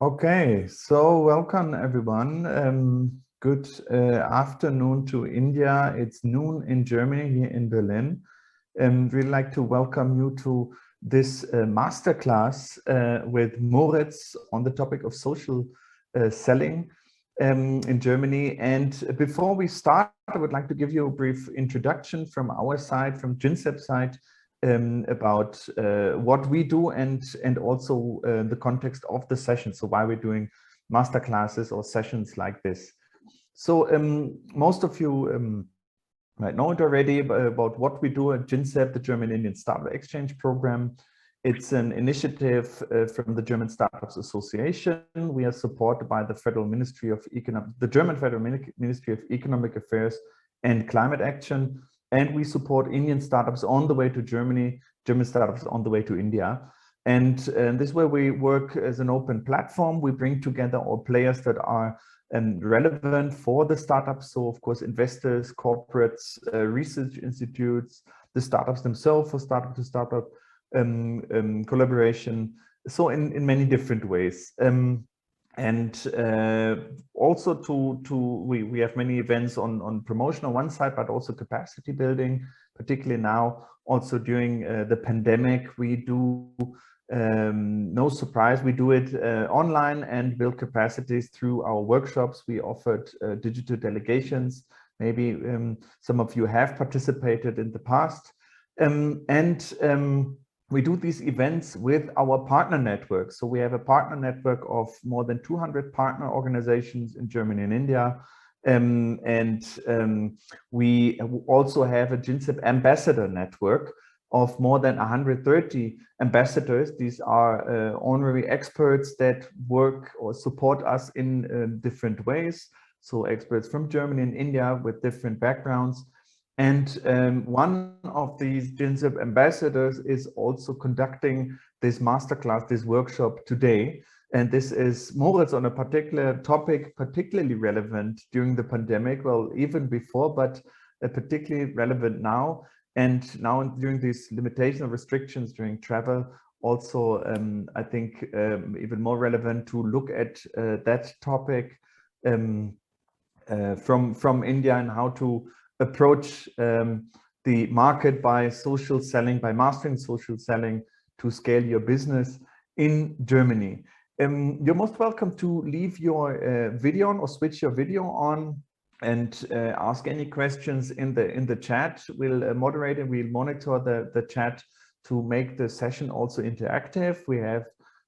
Okay, so welcome everyone. Good afternoon to India. It's noon in Germany, here in Berlin. We'd like to welcome you to this masterclass with Moritz on the topic of social selling in Germany. And before we start, I would like to give you a brief introduction from our side, from GINSEP side, about what we do and also the context of the session. So why we're doing master classes or sessions like this. So most of you might know it already about what we do at GINSEP, the German Indian Startup Exchange Program. It's an initiative from the German Startups Association. We are supported by the Federal Ministry of the German Federal Ministry of Economic Affairs and Climate Action. And we support Indian startups on the way to Germany, German startups on the way to India. And this way we work as an open platform. We bring together all players that are relevant for the startups. So of course, investors, corporates, research institutes, the startups themselves for startup to startup collaboration. So in many different ways. And also we have many events on promotion on one side, but also capacity building, particularly now also during the pandemic. We do, no surprise, we do it online and build capacities through our workshops. We offered digital delegations. Maybe some of you have participated in the past. We do these events with our partner network. So we have a partner network of more than 200 partner organizations in Germany and India. We also have a GINSEP ambassador network of more than 130 ambassadors. These are honorary experts that work or support us in different ways. So experts from Germany and India with different backgrounds. And one of these GINSEP ambassadors is also conducting this masterclass, this workshop today. And this is Moritz on a particular topic, particularly relevant during the pandemic, well, even before, but particularly relevant now. And now during these limitations or restrictions during travel, also, I think even more relevant to look at that topic from India and how to approach the market by social selling, by mastering social selling to scale your business in Germany. You're most welcome to leave your video on or switch your video on and ask any questions in the chat. We'll moderate and we'll monitor the chat to make the session also interactive. We have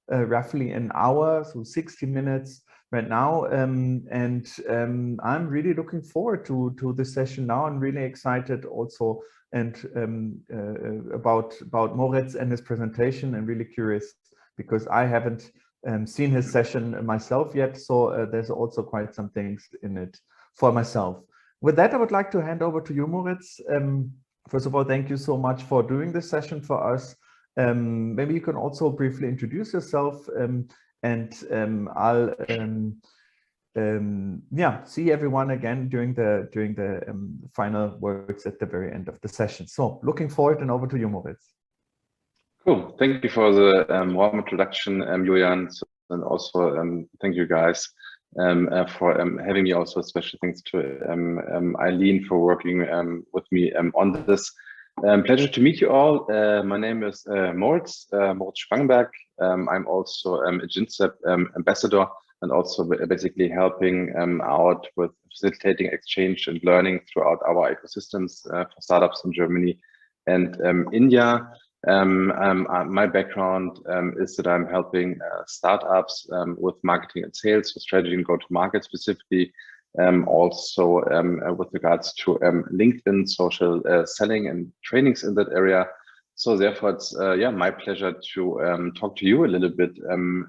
roughly an hour, so 60 minutes right now, I'm really looking forward to this session now. I'm really excited also and about Moritz and his presentation, and really curious because I haven't seen his session myself yet, so there's also quite some things in it for myself. With that, I would like to hand over to you, Moritz. First of all, thank you so much for doing this session for us. Maybe you can also briefly introduce yourself, and I'll see everyone again during the final words at the very end of the session. So looking forward, and over to you, Moritz. Cool. Thank you for the warm introduction, Julian, and also thank you guys for having me. Also, special thanks to Eileen for working with me on this. Pleasure to meet you all. My name is Moritz Spangenberg. I'm also a GINSEP ambassador, and also basically helping out with facilitating exchange and learning throughout our ecosystems for startups in Germany and India. My background is that I'm helping startups with marketing and sales, so strategy and go-to-market specifically. Also with regards to LinkedIn, social selling and trainings in that area. So therefore, it's my pleasure to talk to you a little bit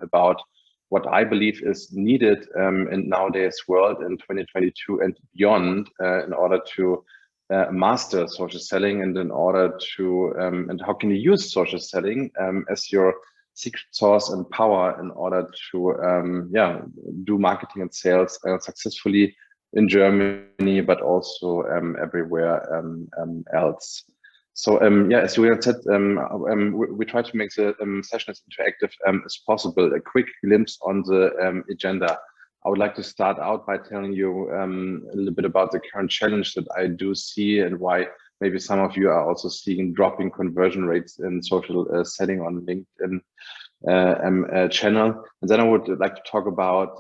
about what I believe is needed in nowadays world in 2022 and beyond in order to master social selling, and in order to and how can you use social selling as your secret sauce and power in order to do marketing and sales successfully in Germany, but also everywhere else. So yeah, as Julian said, we try to make the session as interactive as possible. A quick glimpse on the agenda. I would like to start out by telling you a little bit about the current challenge that I do see and why maybe some of you are also seeing dropping conversion rates in social selling on LinkedIn channel. And then I would like to talk about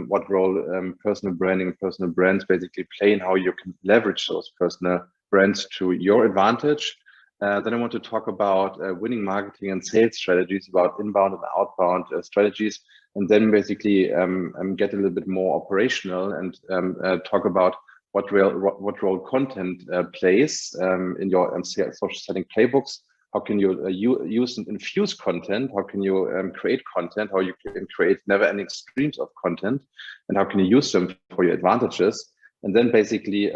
what role personal branding and personal brands basically play and how you can leverage those personal brands to your advantage. Then I want to talk about winning marketing and sales strategies, about inbound and outbound strategies, and then basically get a little bit more operational and talk about what role content plays in your social selling playbooks. How can you use and infuse content? How can you create content? How you can create never-ending streams of content, and how can you use them for your advantages? And then basically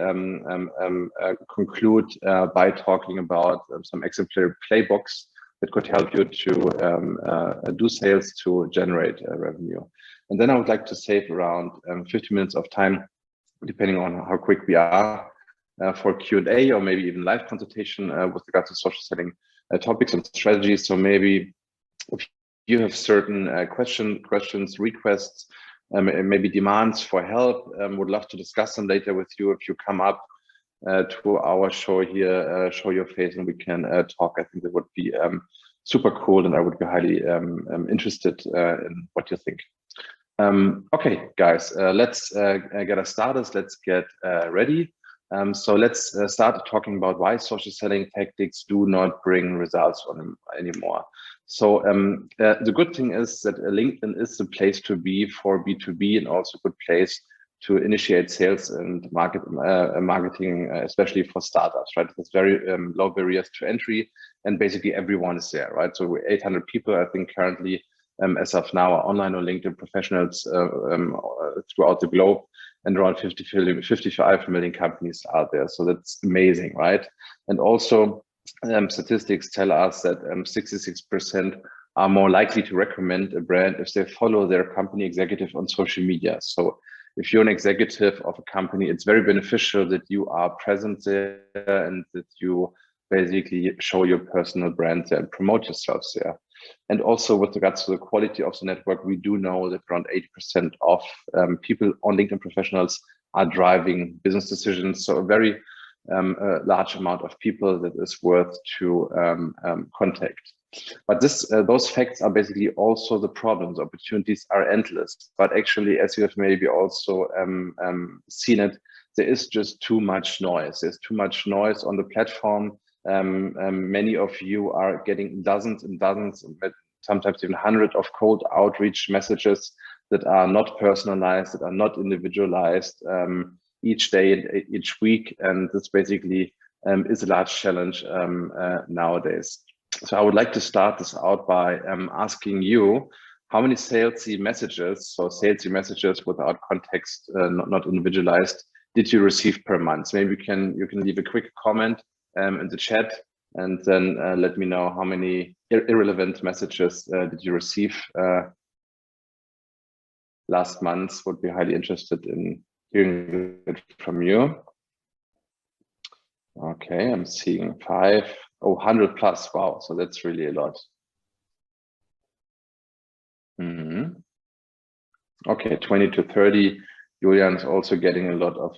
conclude by talking about some exemplary playbooks that could help you to do sales to generate revenue. And then I would like to save around 50 minutes of time, depending on how quick we are, for Q&A or maybe even live consultation with regards to social selling topics and strategies. So maybe if you have certain questions, requests, maybe demands for help, would love to discuss them later with you. If you come up to our show here, show your face and we can talk. I think that would be super cool, and I would be highly interested in what you think. Okay, guys, let's get us started. Let's get ready. So let's start talking about why social selling tactics do not bring results anymore. So the good thing is that LinkedIn is the place to be for B2B, and also a good place to initiate sales and marketing, especially for startups, right? There's very low barriers to entry, and basically everyone is there, right? So we're 800 people, I think, currently, as of now, are online or LinkedIn professionals throughout the globe, and around 55 million companies out there. So that's amazing, right? And also, statistics tell us that 66% are more likely to recommend a brand if they follow their company executive on social media. So if you're an executive of a company, it's very beneficial that you are present there and that you basically show your personal brand there and promote yourselves there. And also with regards to the quality of the network, we do know that around 80% of people on LinkedIn professionals are driving business decisions. So a very large amount of people that is worth to contact. But those facts are basically also the problems. Opportunities are endless, but actually, as you have maybe also seen it, there is just too much noise. There's too much noise on the platform. Many of you are getting dozens and dozens, sometimes even hundreds of cold outreach messages that are not personalized, that are not individualized each day and each week. And this basically is a large challenge nowadays. So I would like to start this out by asking you, how many salesy messages, so salesy messages without context, not individualized, did you receive per month? Maybe you can leave a quick comment in the chat, and then let me know how many irrelevant messages did you receive last month. Would be highly interested in hearing it from you. Okay, I'm seeing 100 plus. Wow, so that's really a lot. Okay, 20 to 30. Julian is also getting a lot of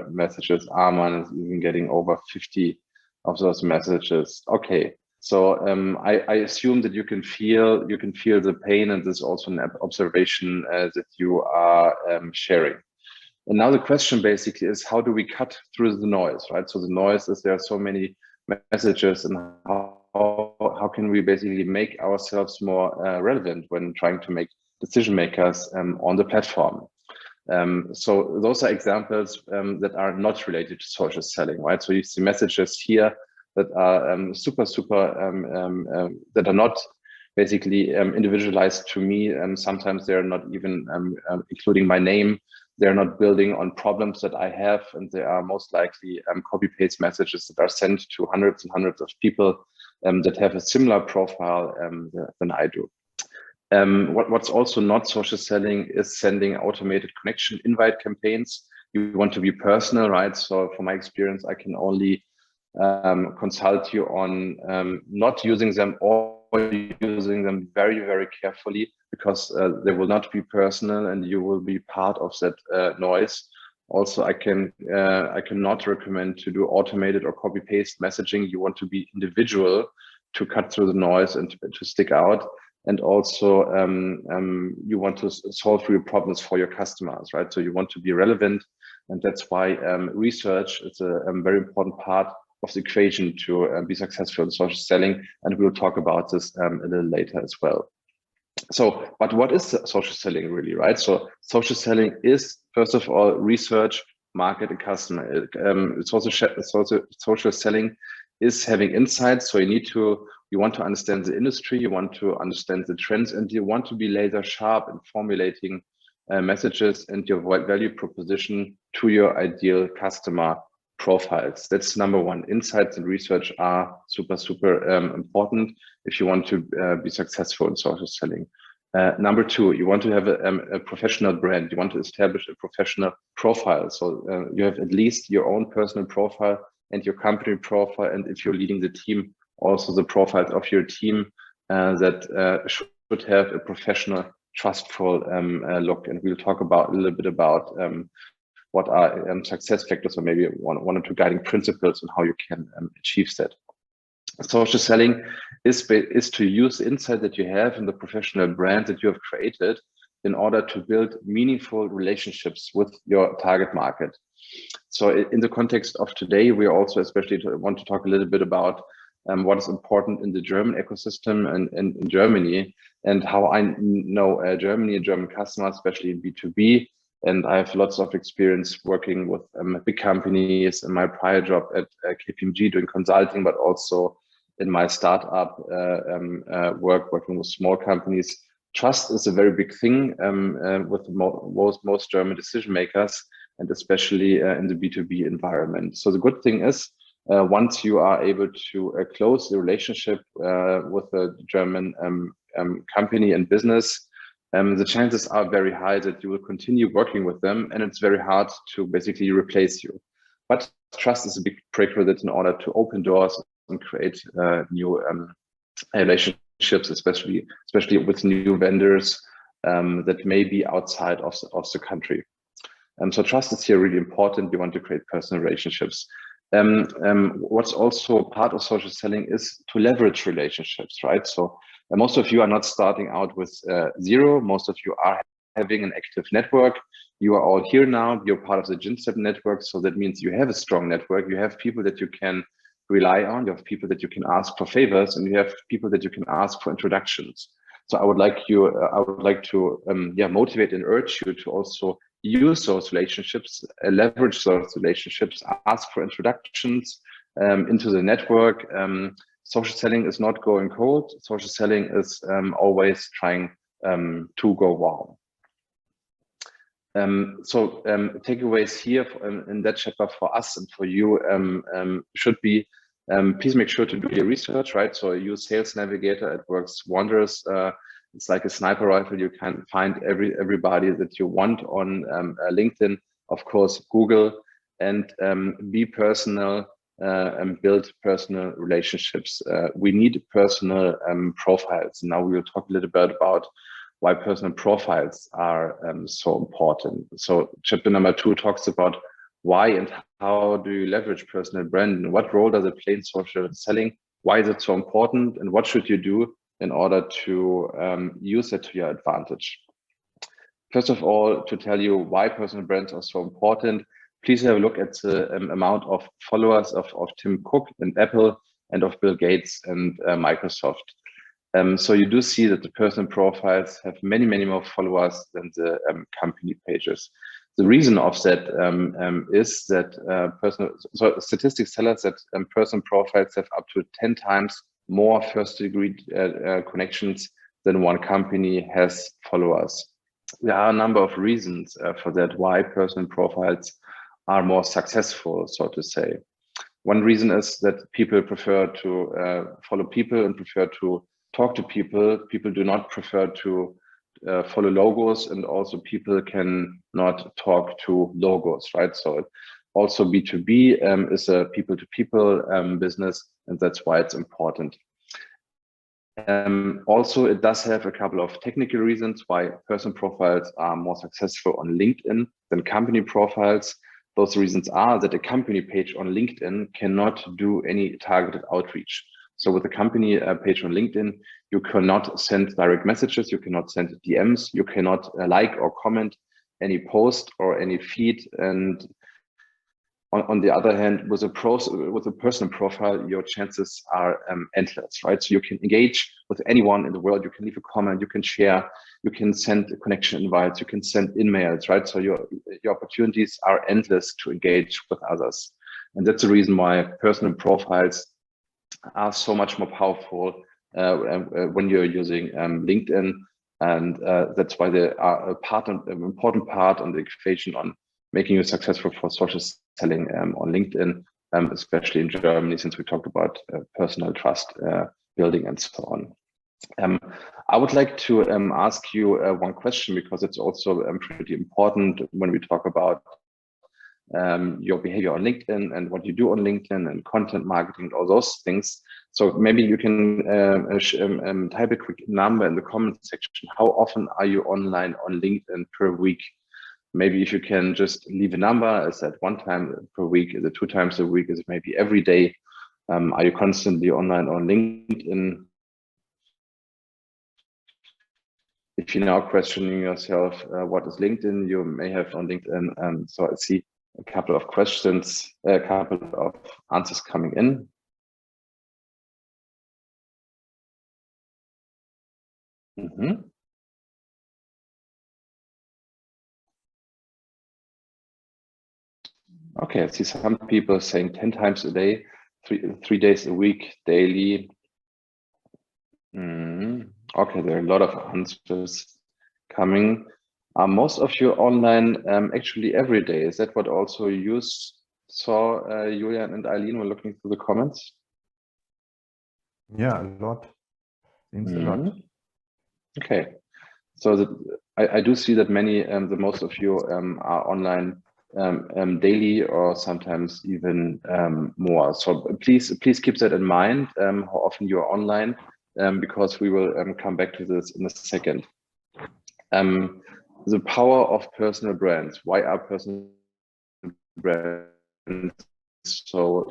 messages. Arman is even getting over 50 of those messages. Okay, so I assume that you can feel the pain, and this is also an observation that you are sharing. And now the question basically is, how do we cut through the noise, right? So the noise is there are so many messages, and how can we basically make ourselves more relevant when trying to make decision makers on the platform? So those are examples that are not related to social selling, right? So you see messages here that are super, that are not basically individualized to me. Sometimes they're not even including my name. They're not building on problems that I have, and they are most likely copy-paste messages that are sent to hundreds and hundreds of people that have a similar profile than I do. What's also not social selling is sending automated connection invite campaigns. You want to be personal, right? So from my experience, I can only consult you on not using them or using them very, very carefully, because they will not be personal and you will be part of that noise. Also, I cannot recommend to do automated or copy paste messaging. You want to be individual to cut through the noise and to stick out. And also, you want to solve real problems for your customers, right? So you want to be relevant, and that's why research is a very important part of the equation to be successful in social selling. And we'll talk about this a little later as well. So, but what is social selling really, right? So social selling is, first of all, research, market, and customer. Social selling is having insights. So you want to understand the industry, you want to understand the trends, and you want to be laser sharp in formulating messages and your value proposition to your ideal customer profiles. That's number one. Insights and research are super important if you want to be successful in social selling. Number two, you want to have a professional brand. You want to establish a professional profile. So you have at least your own personal profile and your company profile. And if you're leading the team, also the profiles of your team that should have a professional, trustful look. And we'll talk a little bit about what are success factors, or maybe one or two guiding principles on how you can achieve that. Social selling is to use the insight that you have in the professional brand that you have created in order to build meaningful relationships with your target market. So in the context of today, we also especially want to talk a little bit about what is important in the German ecosystem and in Germany, and how I know Germany and German customers, especially in B2B. And I have lots of experience working with big companies in my prior job at KPMG doing consulting, but also in my startup working with small companies. Trust is a very big thing with most German decision makers, and especially in the B2B environment. So the good thing is, once you are able to close the relationship with a German company and business, the chances are very high that you will continue working with them, and it's very hard to basically replace you. But trust is a big prerequisite in order to open doors and create new relationships, especially with new vendors that may be outside of the country. So trust is here really important. You want to create personal relationships. What's also part of social selling is to leverage relationships, right? So most of you are not starting out with zero. Most of you are having an active network. You are all here now. You're part of the GINSEP network. So that means you have a strong network. You have people that you can rely on. You have people that you can ask for favors, and you have people that you can ask for introductions. So I would like to motivate and urge you to also use those relationships, leverage those relationships, ask for introductions into the network. Social selling is not going cold. Social selling is always trying to go warm. So takeaways here in that chapter for us and for you should be, please make sure to do your research, right? So use Sales Navigator, it works wonders. It's like a sniper rifle. You can find everybody that you want on LinkedIn, of course, Google, and be personal and build personal relationships. We need personal profiles. Now we will talk a little bit about why personal profiles are so important. So chapter number 2 talks about why and how do you leverage personal brand, and what role does it play in social selling? Why is it so important, and what should you do in order to use it to your advantage? First of all, to tell you why personal brands are so important, please have a look at the amount of followers of Tim Cook and Apple, and of Bill Gates and Microsoft. So you do see that the personal profiles have many more followers than the company pages. The reason of that is that statistics tell us that personal profiles have up to 10 times more first-degree connections than one company has followers. There are a number of reasons for that, why personal profiles are more successful, so to say. One reason is that people prefer to follow people and prefer to talk to people. People do not prefer to follow logos, and also people can not talk to logos, right? So Also B2B is a people-to-people business, and that's why it's important. Also, it does have a couple of technical reasons why person profiles are more successful on LinkedIn than company profiles. Those reasons are that a company page on LinkedIn cannot do any targeted outreach. So with a company page on LinkedIn, you cannot send direct messages, you cannot send DMs, you cannot like or comment any post or any feed. And on the other hand, with a personal profile, your chances are endless, right? So you can engage with anyone in the world. You can leave a comment, you can share, you can send connection invites, you can send emails, right? So your opportunities are endless to engage with others. And that's the reason why personal profiles are so much more powerful when you're using LinkedIn. And that's why they are an important part on the equation on making you successful for social selling on LinkedIn, especially in Germany, since we talked about personal trust building and so on. I would like to ask you one question, because it's also pretty important when we talk about your behavior on LinkedIn and what you do on LinkedIn and content marketing, all those things. So maybe you can type a quick number in the comment section. How often are you online on LinkedIn per week? Maybe if you can just leave a number, is that 1 time per week? Is it 2 times a week? Is it maybe every day? Are you constantly online on LinkedIn? If you're now questioning yourself, what is LinkedIn? You may have on LinkedIn. So I see a couple of questions, a couple of answers coming in. Okay, I see some people saying 10 times a day, three days a week, daily. Okay, there are a lot of answers coming. Are most of you online actually every day? Is that what also you saw, Julian and Eileen, when looking through the comments? Yeah, a lot. Seems a lot. Okay, so I do see that the most of you are online daily, or sometimes even more. So please keep that in mind, how often you are online, because we will come back to this in a second. The power of personal brands. Why are personal brands so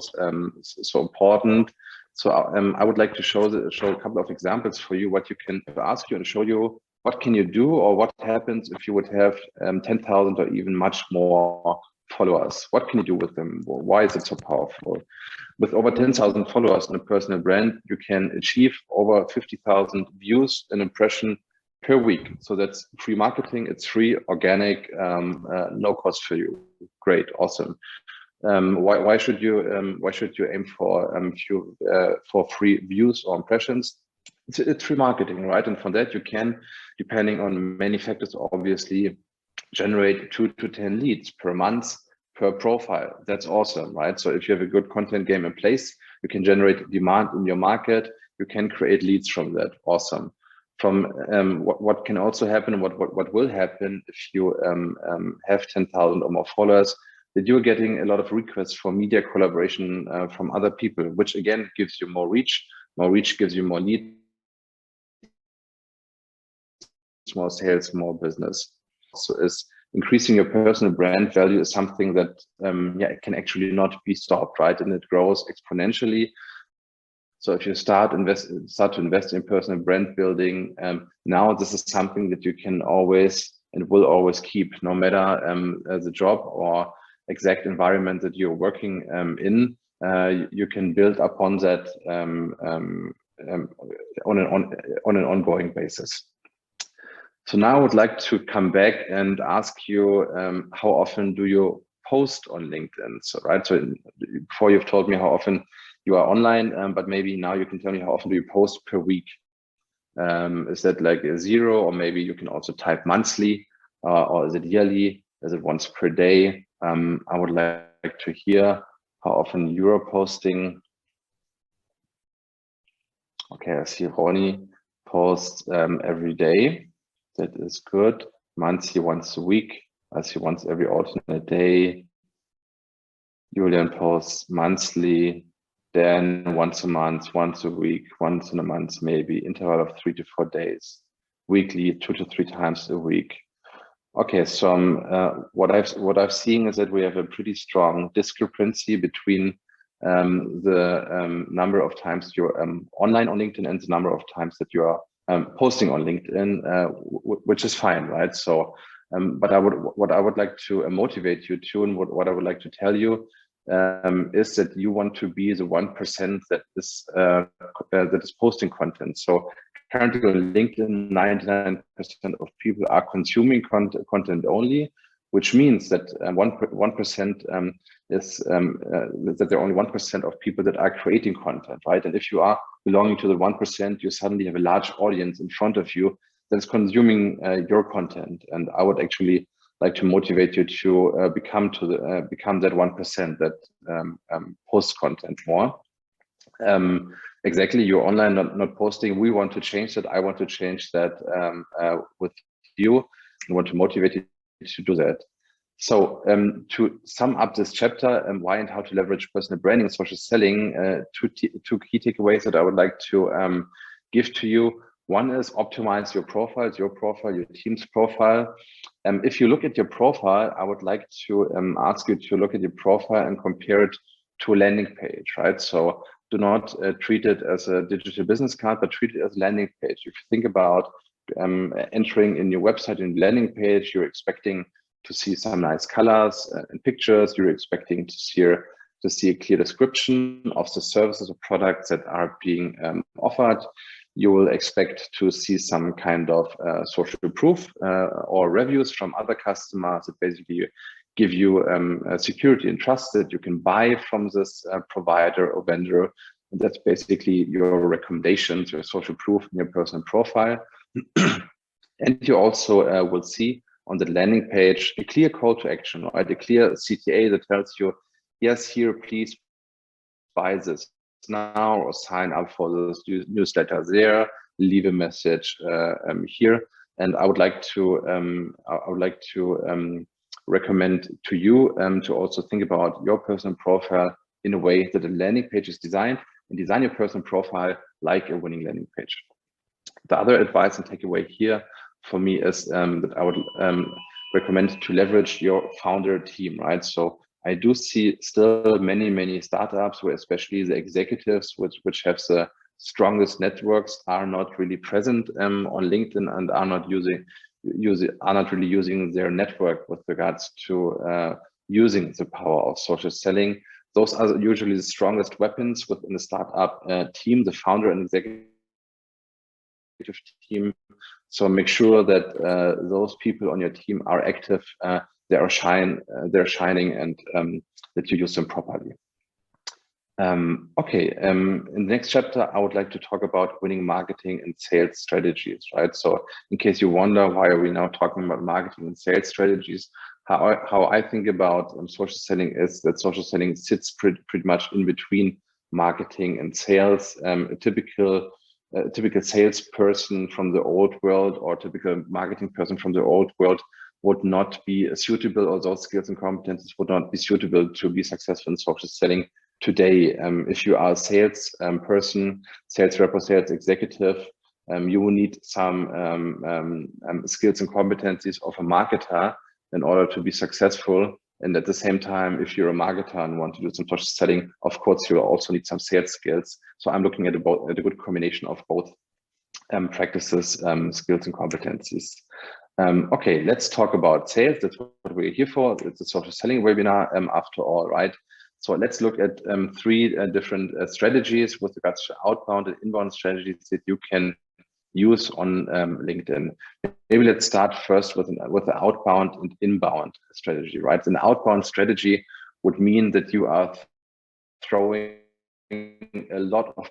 important? So I would like to show a couple of examples for you, what you can ask you and show you what can you do, or what happens if you would have 10,000 or even much more followers. What can you do with them? Why is it so powerful? With over 10,000 followers in a personal brand, you can achieve over 50,000 views and impression per week. So that's free marketing. It's free, organic, no cost for you. Great, awesome. Why should you aim for free views or impressions? It's free marketing, right? And from that you can, depending on many factors, obviously, generate 2 to 10 leads per month per profile. That's awesome, right? So if you have a good content game in place, you can generate demand in your market. You can create leads from that. Awesome. From what can also happen, what will happen if you have 10,000 or more followers, that you're getting a lot of requests for media collaboration from other people, which again gives you more reach. More reach gives you more leads, more sales, more business. So is increasing your personal brand value is something that it can actually not be stopped, right? And it grows exponentially. So if you start to invest in personal brand building, now this is something that you can always and will always keep, no matter the job or exact environment that you're working in. You can build upon that on an ongoing basis. So now I would like to come back and ask you, how often do you post on LinkedIn? So, right, so before you've told me how often you are online, but maybe now you can tell me how often do you post per week? Is that like a 0, or maybe you can also type monthly, or is it yearly? Is it once per day? I would like to hear how often you're posting. Okay, I see Ronnie posts every day. That is good. Monthly, once a week. I see once every alternate day. Julian posts monthly, then once a month, once a week, once in a month, maybe interval of 3 to 4 days, weekly, 2 to 3 times a week. Okay, so what I've seen is that we have a pretty strong discrepancy between the number of times you're online on LinkedIn and the number of times that you are posting on LinkedIn, which is fine, right? So, but what I would like to motivate you to, and what I would like to tell you is that you want to be the 1% that is posting content. So currently on LinkedIn, 99% of people are consuming content only, which means that 1% is that there are only 1% of people that are creating content, right? And if you are belonging to the 1%, you suddenly have a large audience in front of you that's consuming your content. And I would actually like to motivate you to become that 1% that posts content more. Exactly, you're online, not posting. We want to change that. I want to change that with you. I want to motivate you to do that. So to sum up this chapter, why and how to leverage personal branding and social selling, two key takeaways that I would like to give to you. One is optimize your profiles, your team's profile. If you look at your profile, I would like to ask you to look at your profile and compare it to a landing page, right? So do not treat it as a digital business card, but treat it as a landing page. If you think about entering in your website and landing page, you're expecting to see some nice colors and pictures. You're expecting to see a clear description of the services or products that are being offered. You will expect to see some kind of social proof or reviews from other customers that basically give you security and trust that you can buy from this provider or vendor. And that's basically your recommendations, your social proof in your personal profile. And you also will see on the landing page a clear call to action, right? A clear CTA that tells you, yes, here, please buy this now or sign up for this newsletter there, leave a message here. And I would like to recommend to you to also think about your personal profile in a way that the landing page is designed, and design your personal profile like a winning landing page. The other advice and takeaway here for me is that I would recommend to leverage your founder team, right? So I do see still many startups where especially the executives which have the strongest networks are not really present on LinkedIn and are not really using their network with regards to using the power of social selling. Those are usually the strongest weapons within the startup team, the founder and executive team. So make sure that those people on your team are active, they're shining, and that you use them properly. Okay, in the next chapter, I would like to talk about winning marketing and sales strategies, right? So in case you wonder why are we now talking about marketing and sales strategies, how I think about social selling is that social selling sits pretty much in between marketing and sales. A typical salesperson from the old world or typical marketing person from the old world would not be suitable, or those skills and competences would not be suitable to be successful in social selling today. If you are a sales person, sales rep or sales executive, you will need some skills and competencies of a marketer in order to be successful. And at the same time, if you're a marketer and want to do some social selling, of course, you will also need some sales skills. So I'm looking at a good combination of both practices, skills and competencies. Okay, let's talk about sales. That's what we're here for. It's a social selling webinar after all, right? So let's look at three different strategies with regards to outbound and inbound strategies that you can use on LinkedIn. Maybe let's start first with the outbound and inbound strategy, right? An outbound strategy would mean that you are throwing a lot of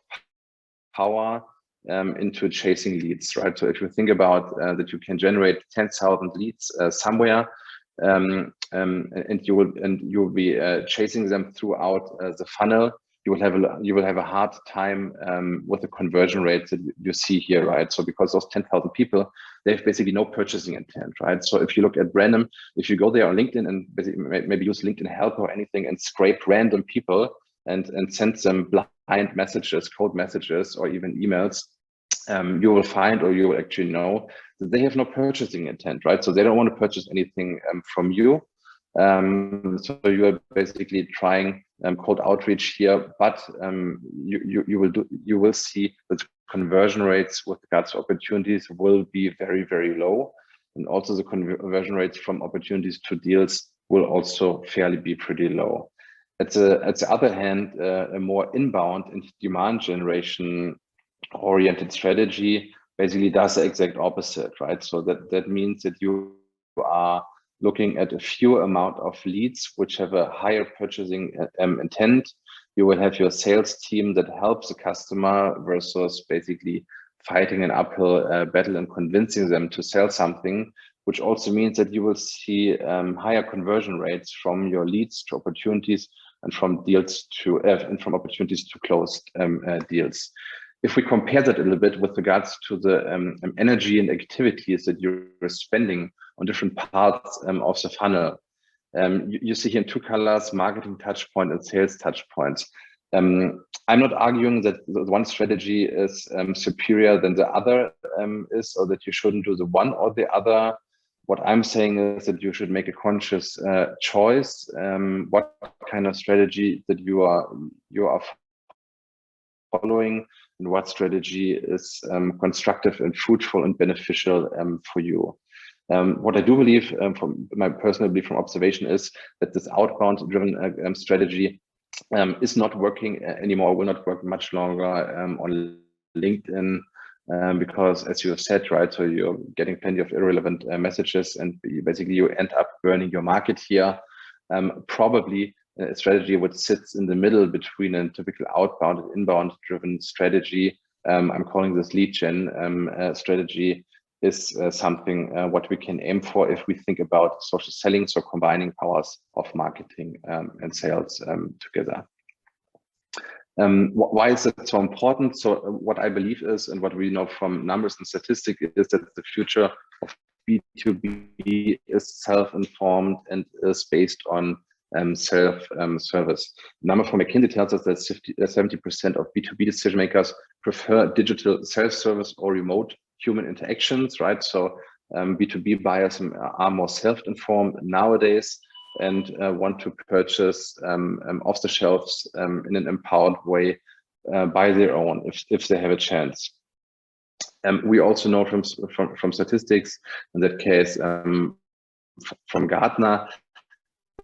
power into chasing leads, right? So if you think about that you can generate 10,000 leads somewhere, and you will be chasing them throughout the funnel, you will have a hard time with the conversion rates that you see here, right? So because those 10,000 people, they have basically no purchasing intent, right? So if you look at random, if you go there on LinkedIn and basically maybe use LinkedIn Help or anything and scrape random people and send them blind messages, code messages, or even emails, you will find, or you will actually know, that they have no purchasing intent, right? So they don't want to purchase anything from you. So you are basically trying cold outreach here, but you will see that conversion rates with regards to opportunities will be very, very low, and also the conversion rates from opportunities to deals will also fairly be pretty low. At the other hand, a more inbound and demand generation oriented strategy basically does the exact opposite, right? So that means that you are looking at a few amount of leads which have a higher purchasing intent. You will have your sales team that helps the customer versus basically fighting an uphill battle and convincing them to sell something, which also means that you will see higher conversion rates from your leads to opportunities and from deals to and from opportunities to closed deals. If we compare that a little bit with regards to the energy and activities that you're spending on different parts of the funnel, you see here in two colors, marketing touch point and sales touch points. I'm not arguing that the one strategy is superior than the other is, or that you shouldn't do the one or the other. What I'm saying is that you should make a conscious choice, what kind of strategy that you are following, and what strategy is constructive and fruitful and beneficial for you. What I do believe, from my personal belief from observation, is that this outbound driven strategy is not working anymore, will not work much longer on LinkedIn, because as you have said, right, so you're getting plenty of irrelevant messages, and basically you end up burning your market here. Probably a strategy which sits in the middle between a typical outbound and inbound driven strategy, I'm calling this lead gen strategy, is something what we can aim for if we think about social selling, so combining powers of marketing and sales together. Why is it so important? So what I believe is, and what we know from numbers and statistics, is that the future of B2B is self-informed and is based on self-service. Number from McKinsey tells us that 70% of B2B decision makers prefer digital self-service or remote human interactions, right? So B2B buyers are more self-informed nowadays and want to purchase off the shelves in an empowered way by their own, if they have a chance. We also know from statistics, in that case from Gartner,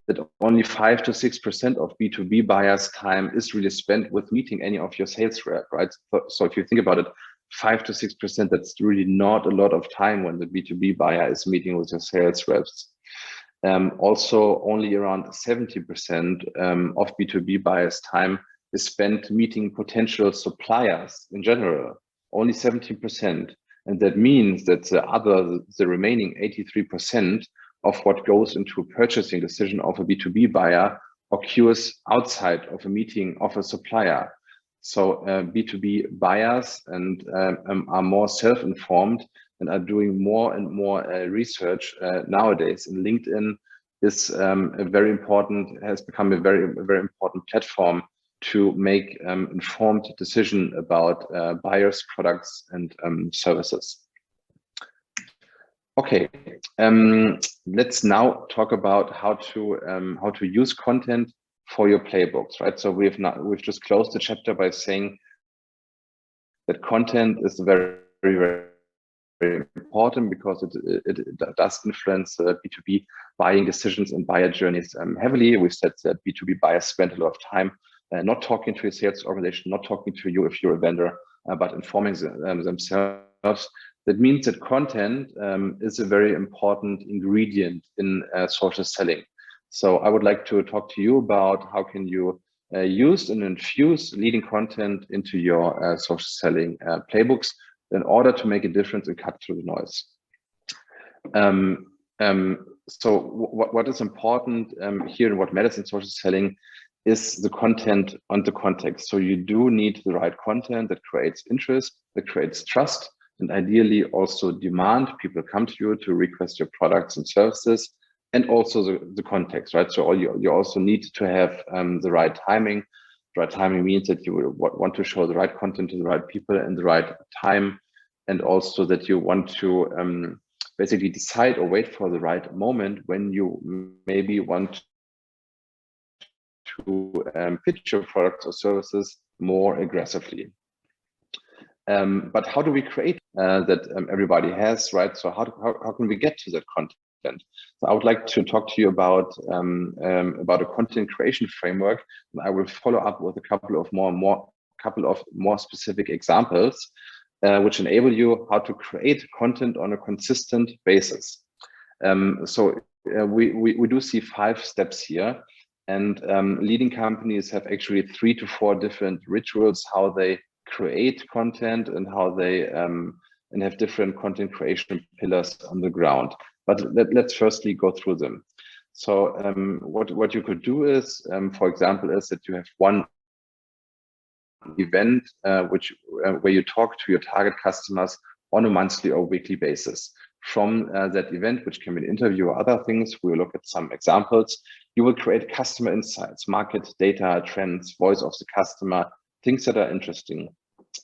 that only 5 to 6% of B2B buyers' time is really spent with meeting any of your sales rep, right? So if you think about it, 5 to 6%, that's really not a lot of time when the B2B buyer is meeting with your sales reps. Also, only around 70% of B2B buyers' time is spent meeting potential suppliers in general, only 70%. And that means that the remaining 83% of what goes into a purchasing decision of a B2B buyer occurs outside of a meeting of a supplier. So B2B buyers are more self-informed and are doing more and more research nowadays. And LinkedIn is has become a very important platform to make informed decision about buyers, products, and services. Okay, let's now talk about how to use content for your playbooks, right? So we've just closed the chapter by saying that content is very important because it does influence B2B buying decisions and buyer journeys heavily. We said that B2B buyers spend a lot of time not talking to a sales organization, not talking to you if you're a vendor, but informing themselves. That means that content is a very important ingredient in social selling. So I would like to talk to you about how can you use and infuse leading content into your social selling playbooks in order to make a difference and cut through the noise. So what is important here and what matters in social selling is the content and the context. So you do need the right content that creates interest, that creates trust, and ideally also demand. People come to you to request your products and services, and also the context, right? So you also need to have the right timing. The right timing means that you want to show the right content to the right people in the right time, and also that you want to basically decide or wait for the right moment when you maybe want to pitch your products or services more aggressively. But how do we create that everybody has, right? So how can we get to that content? So I would like to talk to you about a content creation framework, and I will follow up with a couple of more specific examples, which enable you how to create content on a consistent basis. We do see 5 steps here. And leading companies have actually 3 to 4 different rituals how they create content and how they and have different content creation pillars on the ground. But let's firstly go through them. So what you could do is, for example, is that you have one event where you talk to your target customers on a monthly or weekly basis. From that event, which can be an interview or other things, we'll look at some examples. You will create customer insights, market data, trends, voice of the customer, things that are interesting.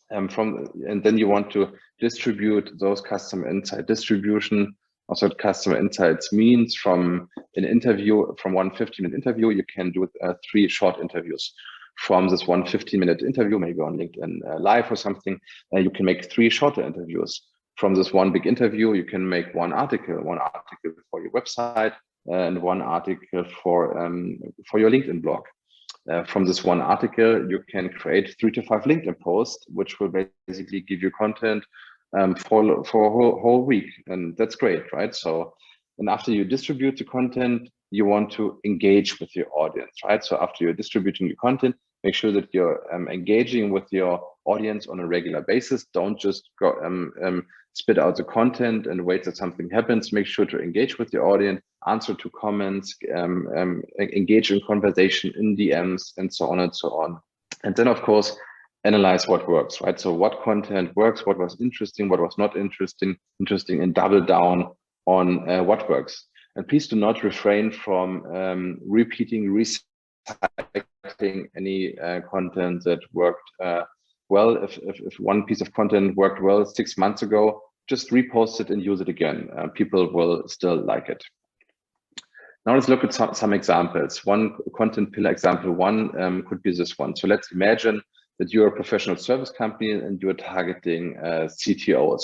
And then you want to distribute those customer insight. Distribution of that customer insights means from an interview, from one 15-minute interview, you can do 3 short interviews. From this one 15-minute interview, maybe on LinkedIn Live or something, you can make 3 shorter interviews. From this one big interview, you can make one article for your website and one article for your LinkedIn blog. From this one article, you can create 3 to 5 LinkedIn posts, which will basically give you content for a whole week. And that's great, right? So, and after you distribute the content, you want to engage with your audience, right? So after you're distributing your content, make sure that you're engaging with your audience on a regular basis. Don't just go spit out the content and wait that something happens. Make sure to engage with your audience, answer to comments, engage in conversation in DMs, and so on and so on. And then, of course, analyze what works, right? So what content works, what was interesting, what was not interesting, and double down on what works. And please do not refrain from repeating, recycling any content that worked well. If one piece of content worked well 6 months ago, just repost it and use it again. People will still like it. Now let's look at some examples. One content pillar example one could be this one. So let's imagine that you're a professional service company and you're targeting CTOs.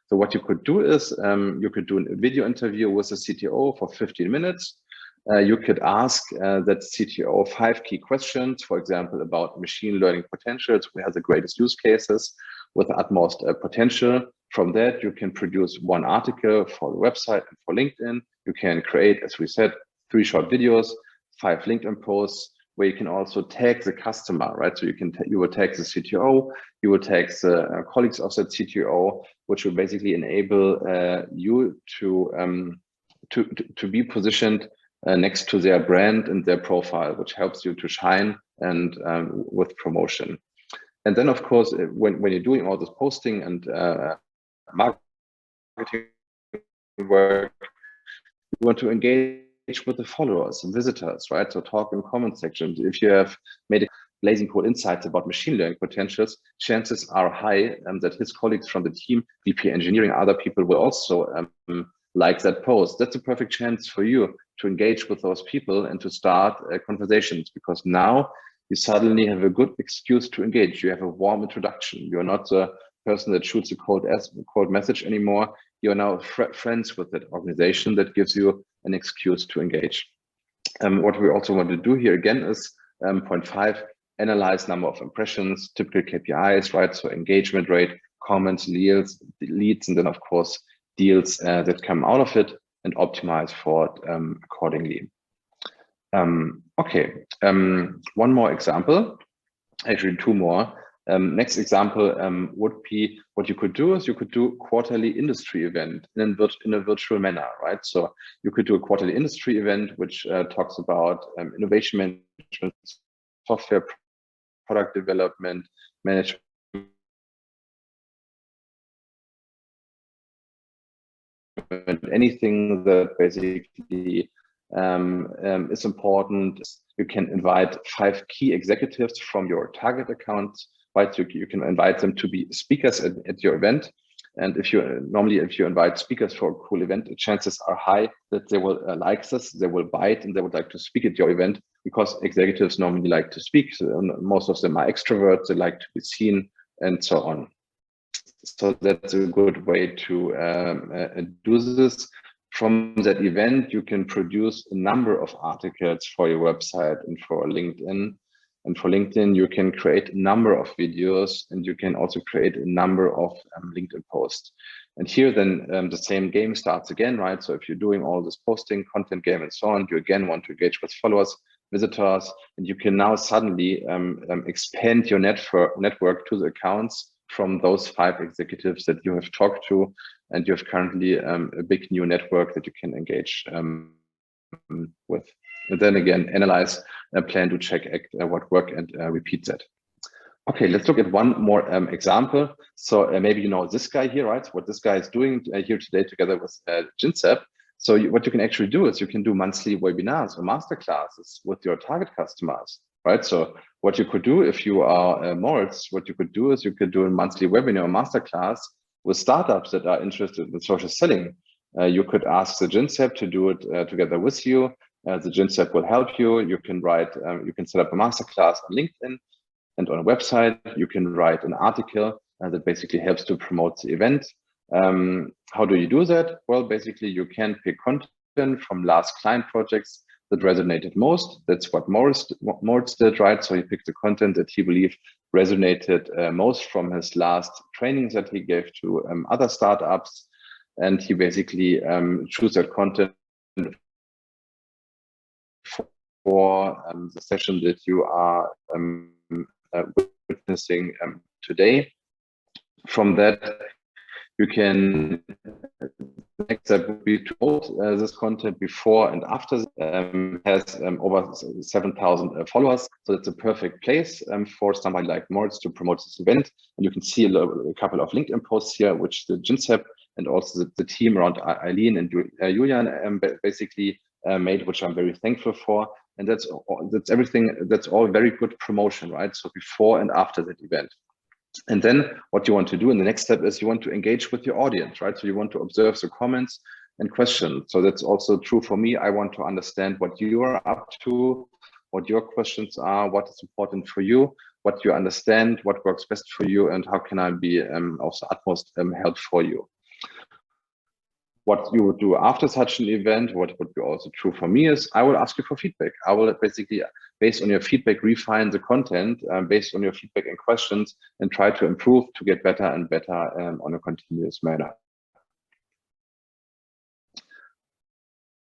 So what you could do is you could do a video interview with a CTO for 15 minutes. You could ask that CTO 5 key questions, for example, about machine learning potentials, where the greatest use cases with the utmost potential. From that, you can produce one article for the website and for LinkedIn. You can create, as we said, 3 short videos, 5 LinkedIn posts, where you can also tag the customer, right? So you will tag the CTO, you will tag the colleagues of that CTO, which will basically enable you to be positioned next to their brand and their profile, which helps you to shine and with promotion. And then, of course, when you're doing all this posting and marketing work, you want to engage with the followers and visitors, right? So talk in comment sections. If you have made blazing cool insights about machine learning potentials, chances are high that his colleagues from the team, VP engineering, other people will also like that post. That's a perfect chance for you to engage with those people and to start conversations, because now you suddenly have a good excuse to engage. You have a warm introduction. You're not the person that shoots a cold message anymore. You're now friends with that organization. That gives you an excuse to engage. What we also want to do here again is point 5, analyze number of impressions, typical KPIs, right? So engagement rate, comments, leads, and then of course deals that come out of it, and optimize for it accordingly. Okay, one more example, actually 2 more. Next example would be, what you could do is you could do quarterly industry event in a virtual manner, right? So you could do a quarterly industry event which talks about innovation management software, product development, management, anything that basically is important. You can invite 5 key executives from your target account, right? You can invite them to be speakers at your event. And if you invite speakers for a cool event, the chances are high that they will like this, they will buy it, and they would like to speak at your event, because executives normally like to speak. So most of them are extroverts, they like to be seen, and so on. So that's a good way to do this. From that event, you can produce a number of articles for your website and for LinkedIn. And for LinkedIn, you can create a number of videos, and you can also create a number of LinkedIn posts. And here then the same game starts again, right? So if you're doing all this posting, content game, and so on, you again want to engage with followers, visitors, and you can now suddenly expand your network to the accounts from those 5 executives that you have talked to, and you have currently a big new network that you can engage with. And then again, analyze, plan to check what worked, and repeat that. Okay, let's look at one more example. So maybe you know this guy here, right? What this guy is doing here today together with Ginsep. So what you can actually do is you can do monthly webinars or masterclasses with your target customers, right? So what you could do if you are Moritz, what you could do is you could do a monthly webinar or masterclass with startups that are interested in social selling. You could ask the Ginsep to do it together with you. The Ginsep will help you. You can write, you can set up a masterclass on LinkedIn and on a website. You can write an article that basically helps to promote the event. How do you do that? Well, basically you can pick content from last client projects that resonated most. That's what Moritz did, right? So he picked the content that he believed resonated most from his last trainings that he gave to other startups. And he basically chose that content for the session that you are witnessing today. From that, you can, the next step would be to promote this content before and after. Has over 7,000 followers, so it's a perfect place for somebody like Moritz to promote this event. And you can see a couple of LinkedIn posts here, which the Ginsep and also the team around Eileen and Julian basically made, which I'm very thankful for. And that's everything. That's all very good promotion, right? So before and after that event. And then what you want to do in the next step is you want to engage with your audience, right? So you want to observe the comments and questions. So that's also true for me. I want to understand what you are up to, what your questions are, what is important for you, what you understand, what works best for you, and how can I be of the utmost help for you. What you would do after such an event, what would be also true for me, is I will ask you for feedback. I will basically, based on your feedback, refine the content based on your feedback and questions, and try to improve to get better and better on a continuous manner.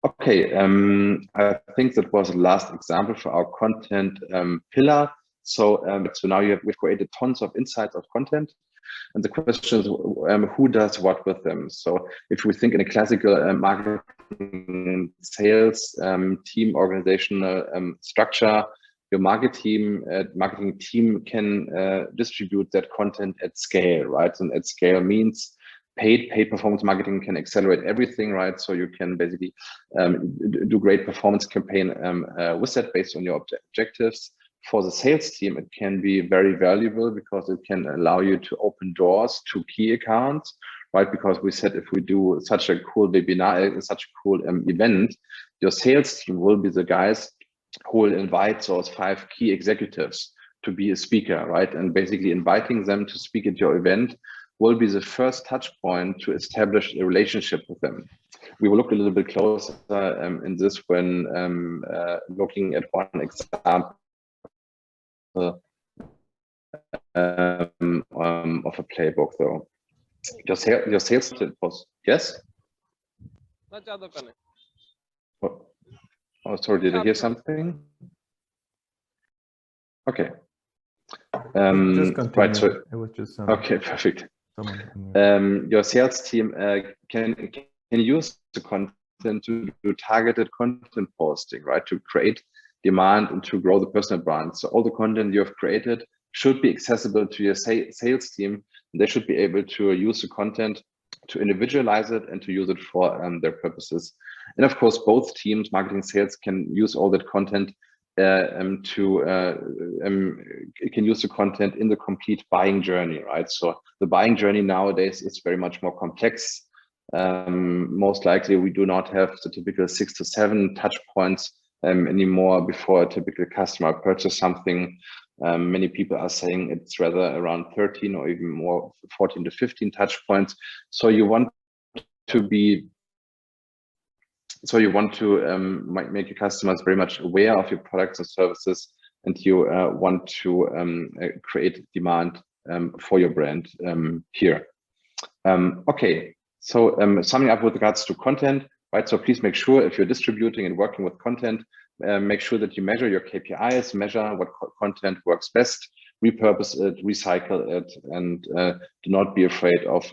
Okay, I think that was the last example for our content pillar. So now we've created tons of insights of content. And the question is, who does what with them? So if we think in a classical marketing sales team organizational structure, your marketing team can distribute that content at scale, right? And at scale means paid performance marketing can accelerate everything, right? So you can basically do great performance campaign with that based on your objectives. For the sales team, it can be very valuable because it can allow you to open doors to key accounts, right? Because we said if we do such a cool webinar, such a cool event, your sales team will be the guys who will invite those 5 key executives to be a speaker, right? And basically inviting them to speak at your event will be the first touch point to establish a relationship with them. We will look a little bit closer in this when looking at one example of a playbook, though. Your sales post, yes? Oh, sorry, did I hear something? Okay. Just continue. Right, so it was just okay, perfect. Your sales team can use the content to do targeted content posting, right? To create demand and to grow the personal brand. So all the content you have created should be accessible to your sales team. They should be able to use the content to individualize it and to use it for their purposes. And of course, both teams, marketing and sales, can use all that content can use the content in the complete buying journey, right? So the buying journey nowadays is very much more complex. Most likely, we do not have the typical 6 to 7 touch points anymore before a typical customer purchases something. Many people are saying it's rather around 13 or even more, 14 to 15 touch points. So you want to make your customers very much aware of your products and services, and you want to create demand for your brand here. Okay, so summing up with regards to content, right? So please make sure if you're distributing and working with content, make sure that you measure your KPIs, measure what content works best, repurpose it, recycle it, and do not be afraid of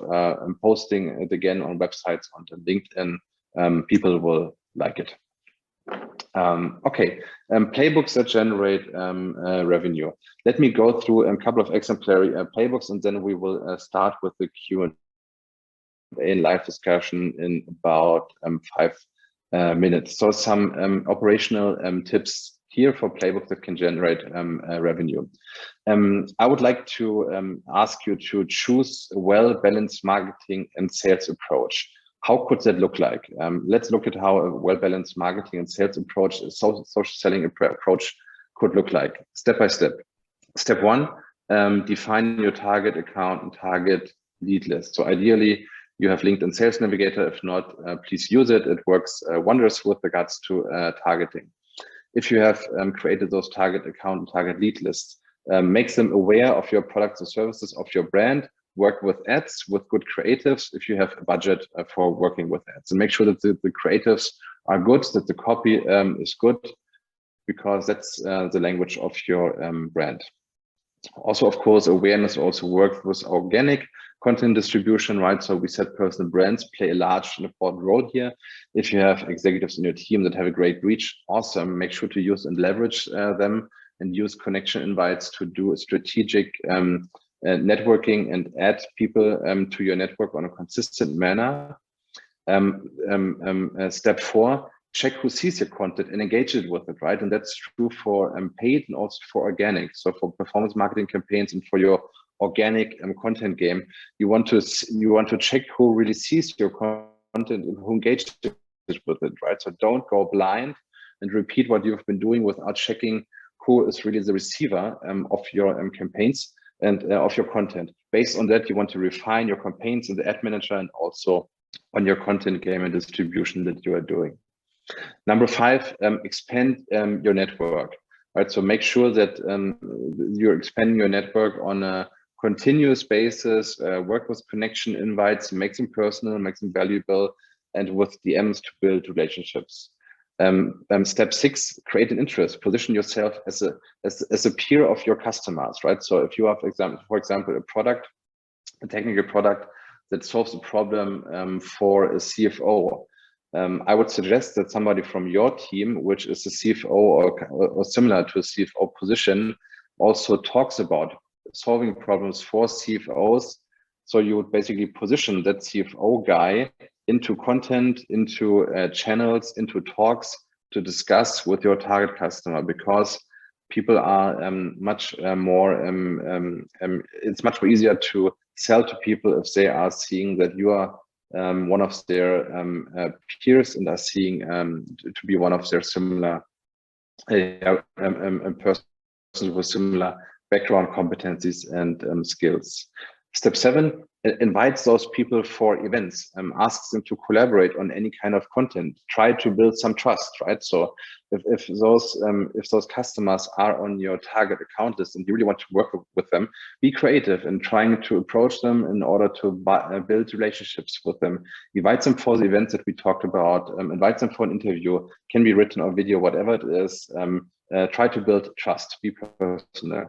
posting it again on websites, on LinkedIn. People will like it. Okay, playbooks that generate revenue. Let me go through a couple of exemplary playbooks, and then we will start with the Q&A live discussion in about 5 minutes. So some operational tips here for playbooks that can generate revenue. I would like to ask you to choose a well-balanced marketing and sales approach. How could that look like? Let's look at how a well-balanced marketing and sales approach, a social selling approach could look like, step by step. Step 1, define your target account and target lead list. So ideally, you have LinkedIn Sales Navigator. If not, please use it. It works wonders with regards to targeting. If you have created those target account and target lead lists, make them aware of your products and services, of your brand. Work with ads, with good creatives if you have a budget for working with ads. And make sure that the creatives are good, that the copy is good, because that's the language of your brand. Also, of course, awareness also works with organic content distribution, right? So we said personal brands play a large and important role here. If you have executives in your team that have a great reach, awesome. Make sure to use and leverage them, and use connection invites to do a strategic networking and add people to your network on a consistent manner. Step 4, check who sees your content and engage it with it, right? And that's true for paid and also for organic. So for performance marketing campaigns and for your organic content game, you want to check who really sees your content and who engages with it, right? So don't go blind and repeat what you've been doing without checking who is really the receiver of your campaigns and of your content. Based on that, you want to refine your campaigns in the ad manager and also on your content game and distribution that you are doing. Number 5, expand your network, right? So make sure that you're expanding your network on a continuous basis, work with connection invites, make them personal, make them valuable, and with DMs to build relationships. Step 6, create an interest, position yourself as a peer of your customers, right? So if you have, for example, a technical product that solves a problem for a CFO, I would suggest that somebody from your team, which is a CFO or similar to a CFO position, also talks about solving problems for CFOs. So you would basically position that CFO guy into content, into channels, into talks to discuss with your target customer, because people are much more, it's much more easier to sell to people if they are seeing that you are one of their peers and are seeing to be one of their similar persons with similar background competencies and skills. Step 7, invite those people for events, ask them to collaborate on any kind of content, try to build some trust, right? So if those customers are on your target account list and you really want to work with them, be creative in trying to approach them in order to build relationships with them. Invite them for the events that we talked about, invite them for an interview, can be written or video, whatever it is. Try to build trust, be personal.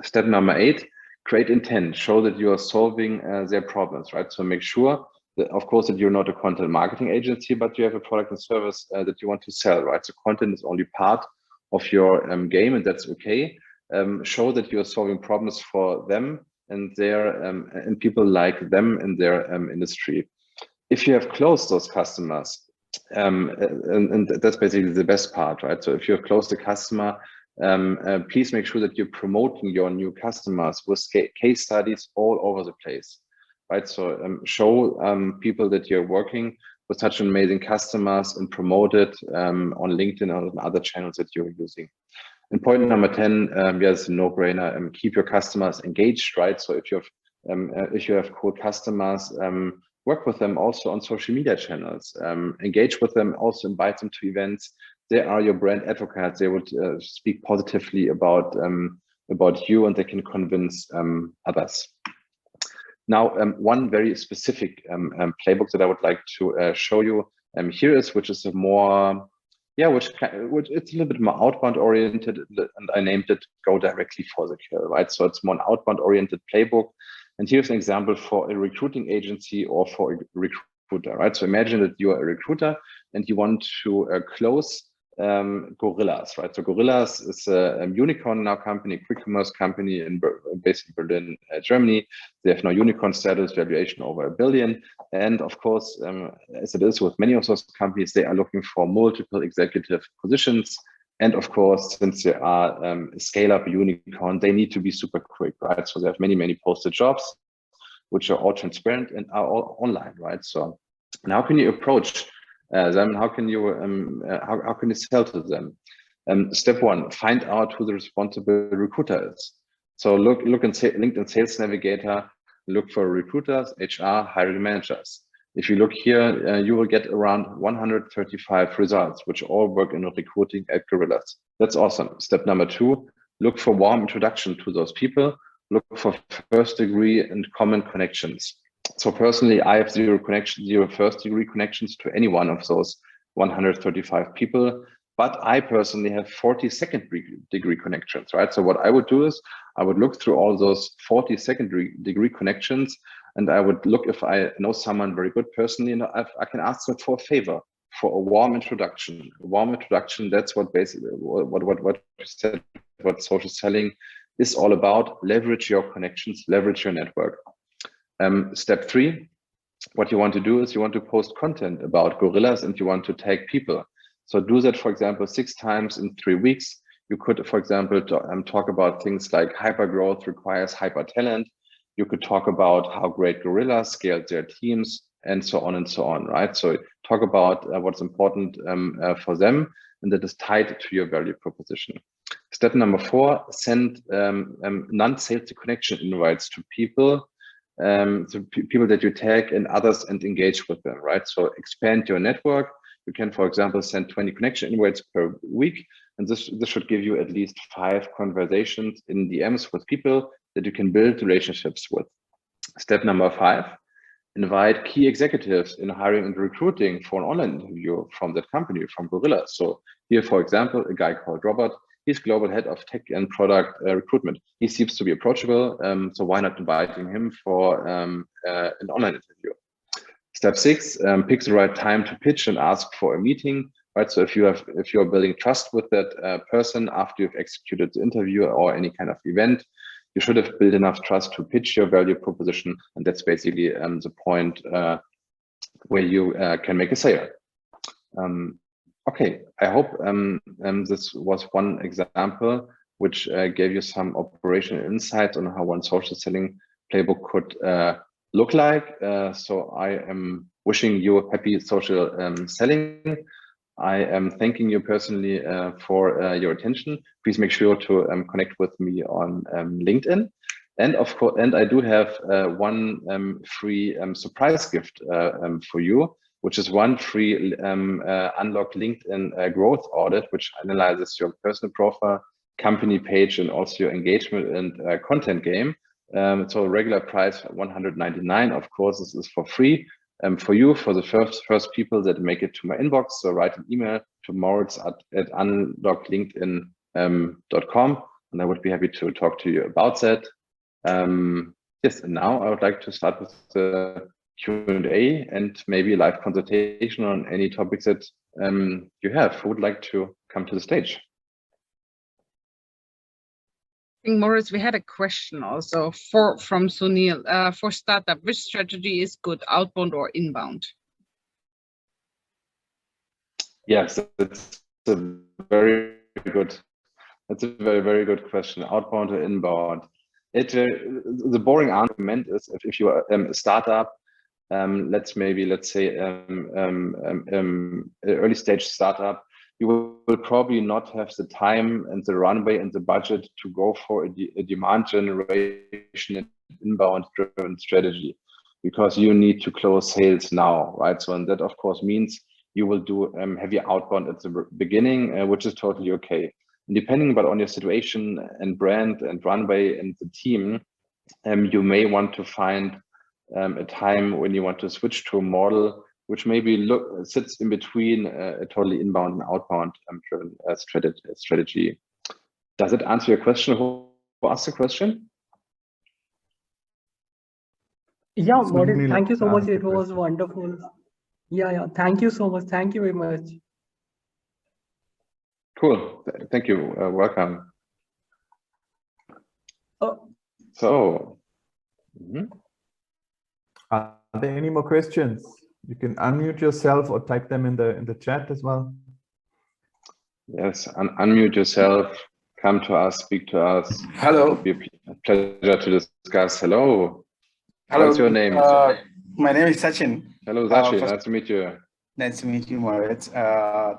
Step number 8, create intent, show that you are solving their problems, right? So make sure that, of course, that you're not a content marketing agency, but you have a product and service that you want to sell, right? So content is only part of your game, and that's okay. Show that you are solving problems for them and their and people like them in their industry. If you have closed those customers, and that's basically the best part, right? So if you have closed a customer, please make sure that you're promoting your new customers with case studies all over the place, right? So show people that you're working with such amazing customers and promote it on LinkedIn or on other channels that you're using. And point number 10, yes, no-brainer. Keep your customers engaged, right? So if you have cool customers, work with them also on social media channels. Engage with them, also invite them to events. They are your brand advocates. They would speak positively about you, and they can convince others. Now, one very specific playbook that I would like to show you here is, which is a more, which it's a little bit more outbound oriented, and I named it "Go Directly for the Kill," right? So it's more an outbound oriented playbook. And here's an example for a recruiting agency or for a recruiter, right? So imagine that you are a recruiter and you want to close Gorillas, right? So Gorillas is a unicorn now company, quick commerce company based in Berlin, Germany. They have now unicorn status, valuation over $1 billion. And of course, as it is with many of those companies, they are looking for multiple executive positions. And of course, since they are a scale-up unicorn, they need to be super quick, right? So they have many, many posted jobs, which are all transparent and are all online, right? So now how can you approach them? How can you sell to them? Step one: find out who the responsible recruiter is. So look in LinkedIn Sales Navigator, look for recruiters, HR, hiring managers. If you look here, you will get around 135 results, which all work in recruiting at Gorillas. That's awesome. Step number 2, look for warm introduction to those people. Look for first degree and common connections. So personally, I have zero first degree connections to any one of those 135 people, but I personally have 40 second degree connections, right? So what I would do is I would look through all those 40 second degree connections, and I would look if I know someone very good personally, and I can ask them for a favor, for a warm introduction. A warm introduction, that's what basically what you said, what social selling is all about. Leverage your connections, leverage your network. Step 3, what you want to do is you want to post content about Gorillas and you want to tag people. So do that, for example, 6 times in 3 weeks. You could, for example, talk about things like hyper growth requires hyper talent. You could talk about how great Gorillas scaled their teams, and so on, right? So talk about what's important for them, and that is tied to your value proposition. Step number 4, send non-sales connection invites to people, people that you tag and others, and engage with them, right? So expand your network. You can, for example, send 20 connection invites per week, and this should give you at least 5 conversations in DMs with people that you can build relationships with. Step number 5, invite key executives in hiring and recruiting for an online interview from that company, from Gorilla. So here, for example, a guy called Robert. He's global head of tech and product recruitment. He seems to be approachable, so why not inviting him for an online interview? Step 6, pick the right time to pitch and ask for a meeting, right? So if you're building trust with that person after you've executed the interview or any kind of event, you should have built enough trust to pitch your value proposition, and that's basically the point where you can make a sale. Okay, I hope this was one example which gave you some operational insights on how one social selling playbook could look like. So I am wishing you a happy social selling. I am thanking you personally for your attention. Please make sure to connect with me on LinkedIn. And of course, and I do have one free surprise gift for you, which is one free unlock LinkedIn growth audit, which analyzes your personal profile, company page, and also your engagement and content game. So regular price $199. Of course, this is for free. For you, for the first people that make it to my inbox, so write an email to Moritz at unlocklinkedin.com, and I would be happy to talk to you about that. Yes, and now I would like to start with the Q&A and maybe live consultation on any topics that you have. Who would like to come to the stage? think, Maurice, we had a question also from Sunil. For startup, which strategy is good, outbound or inbound? Yes, it's a very good. That's a very good question. Outbound or inbound? The boring argument is if you are a startup, let's say early stage startup, you will probably not have the time and the runway and the budget to go for a demand generation and inbound driven strategy, because you need to close sales now, right? So, and that of course means you will do heavy outbound at the beginning, which is totally okay. And depending on your situation and brand and runway and the team, you may want to find a time when you want to switch to a model which maybe sits in between a totally inbound and outbound driven strategy. Does it answer your question? Who asked the question? Yeah, Maurice, thank you so much. It was wonderful. Yeah. Thank you so much. Thank you very much. Cool. Thank you. Welcome. So, are there any more questions? You can unmute yourself or type them in the chat as well. Yes, unmute yourself. Come to us. Speak to us. Hello. It'll be a pleasure to discuss. Hello. Hello. What's your name? My name is Sachin. Hello, Sachin. Nice to meet you. Nice to meet you, Moritz.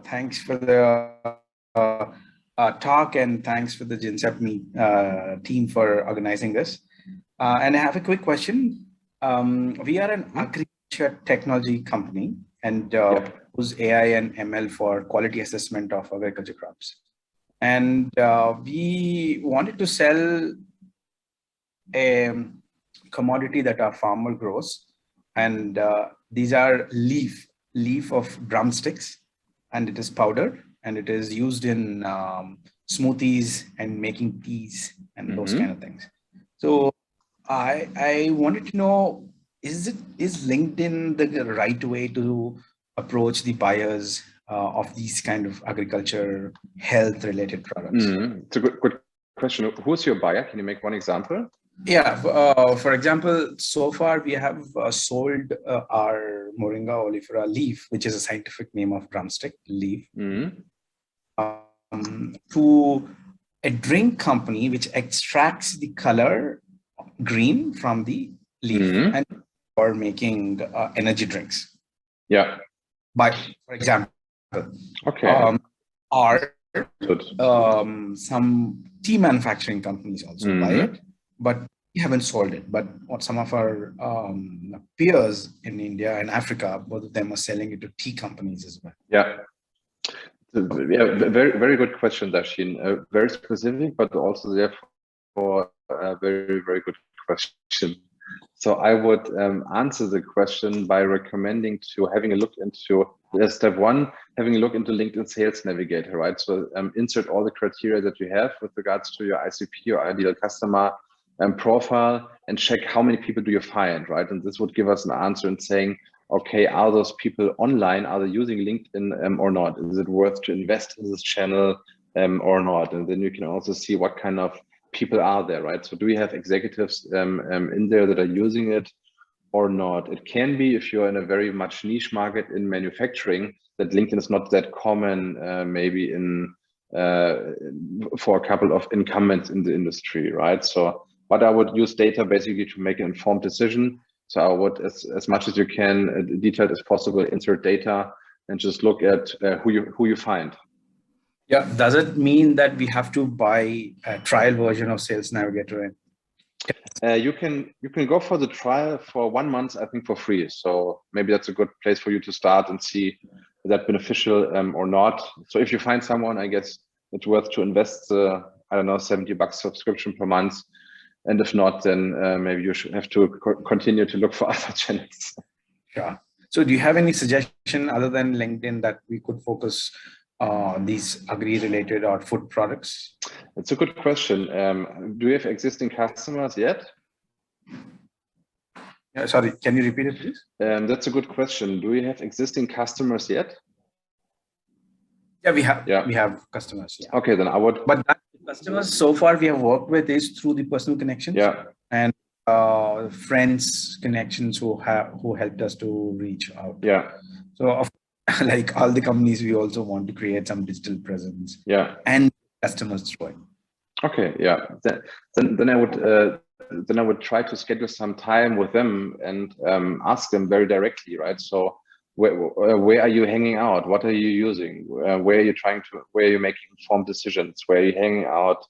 Thanks for the talk, and thanks for the GenSep team for organizing this. And I have a quick question. We are an agriculture technology company and use AI and ML for quality assessment of agriculture crops. And we wanted to sell a commodity that our farmer grows, and these are leaf of drumsticks, and it is powdered, and it is used in smoothies and making teas and those kind of things. So I wanted to know, is LinkedIn the right way to approach the buyers of these kind of agriculture health related products? It's a good question. Who's your buyer? Can you make one example? Yeah, for example, so far we have sold our Moringa oleifera leaf, which is a scientific name of drumstick leaf, to a drink company which extracts the color green from the leaf and for making energy drinks. Yeah. But for example, or some tea manufacturing companies also buy it, but we haven't sold it. But what some of our peers in India and Africa, both of them are selling it to tea companies as well. Yeah. Very good question, Dashin. Very specific, but also therefore a very good question. So I would answer the question by recommending to having a look into step one, having a look into LinkedIn Sales Navigator, right? So insert all the criteria that you have with regards to your ICP or ideal customer profile, and check how many people do you find, right? And this would give us an answer in saying, okay, are those people online? Are they using LinkedIn or not? Is it worth to invest in this channel or not? And then you can also see what kind of people are there, right? So do you have executives in there that are using it or not? It can be, if you're in a very much niche market in manufacturing, that LinkedIn is not that common, maybe for a couple of incumbents in the industry, right? So, but I would use data basically to make an informed decision. So I would, as much as you can, detailed as possible, insert data and just look at who you find. Yeah. Does it mean that we have to buy a trial version of Sales Navigator? You can go for the trial for 1 month, I think, for free. So maybe that's a good place for you to start and see is that beneficial or not. So if you find someone, I guess it's worth to invest, I don't know, $70 subscription per month. And if not, then maybe you should have to continue to look for other channels. Sure. So do you have any suggestion other than LinkedIn that we could focus on these agri-related or food products? It's a good question. Do you have existing customers yet? Yeah, sorry, can you repeat it, please? That's a good question. Do you have existing customers yet? Yeah, we have. Yeah. We have customers. Yeah. Okay, then I would. But that Customers so far we have worked with is through the personal connections. Yeah. And friends connections who helped us to reach out. Yeah. So like all the companies, we also want to create some digital presence. Yeah. And customers through it. Okay. Yeah. Then I would try to schedule some time with them and ask them very directly, right? So where are you hanging out? What are you using? Where are you making informed decisions? Where are you hanging out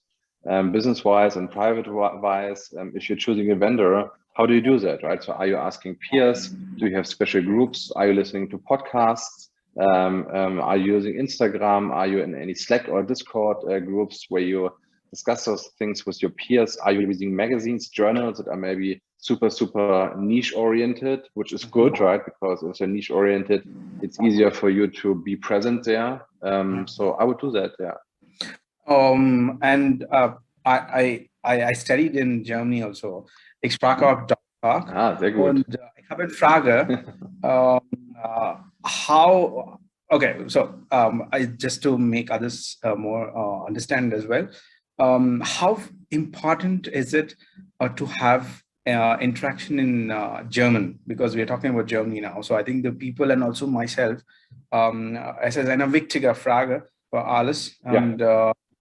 business-wise and private-wise? If you're choosing a vendor, how do you do that, right? So are you asking peers? Do you have special groups? Are you listening to podcasts? Are you using Instagram? Are you in any Slack or Discord groups where you discuss those things with your peers? Are you using magazines, journals that are maybe super niche oriented, which is good, right? Because if they're niche oriented, it's easier for you to be present there. So I would do that, yeah. And I studied in Germany also. Ich sprach auch Deutsch. Ah, sehr gut. Und ich habe eine Frage. Okay, so just to make others more understand as well, how important is it to have interaction in German? Because we are talking about Germany now. So I think the people and also myself, es ist eine wichtige Frage für alles. Und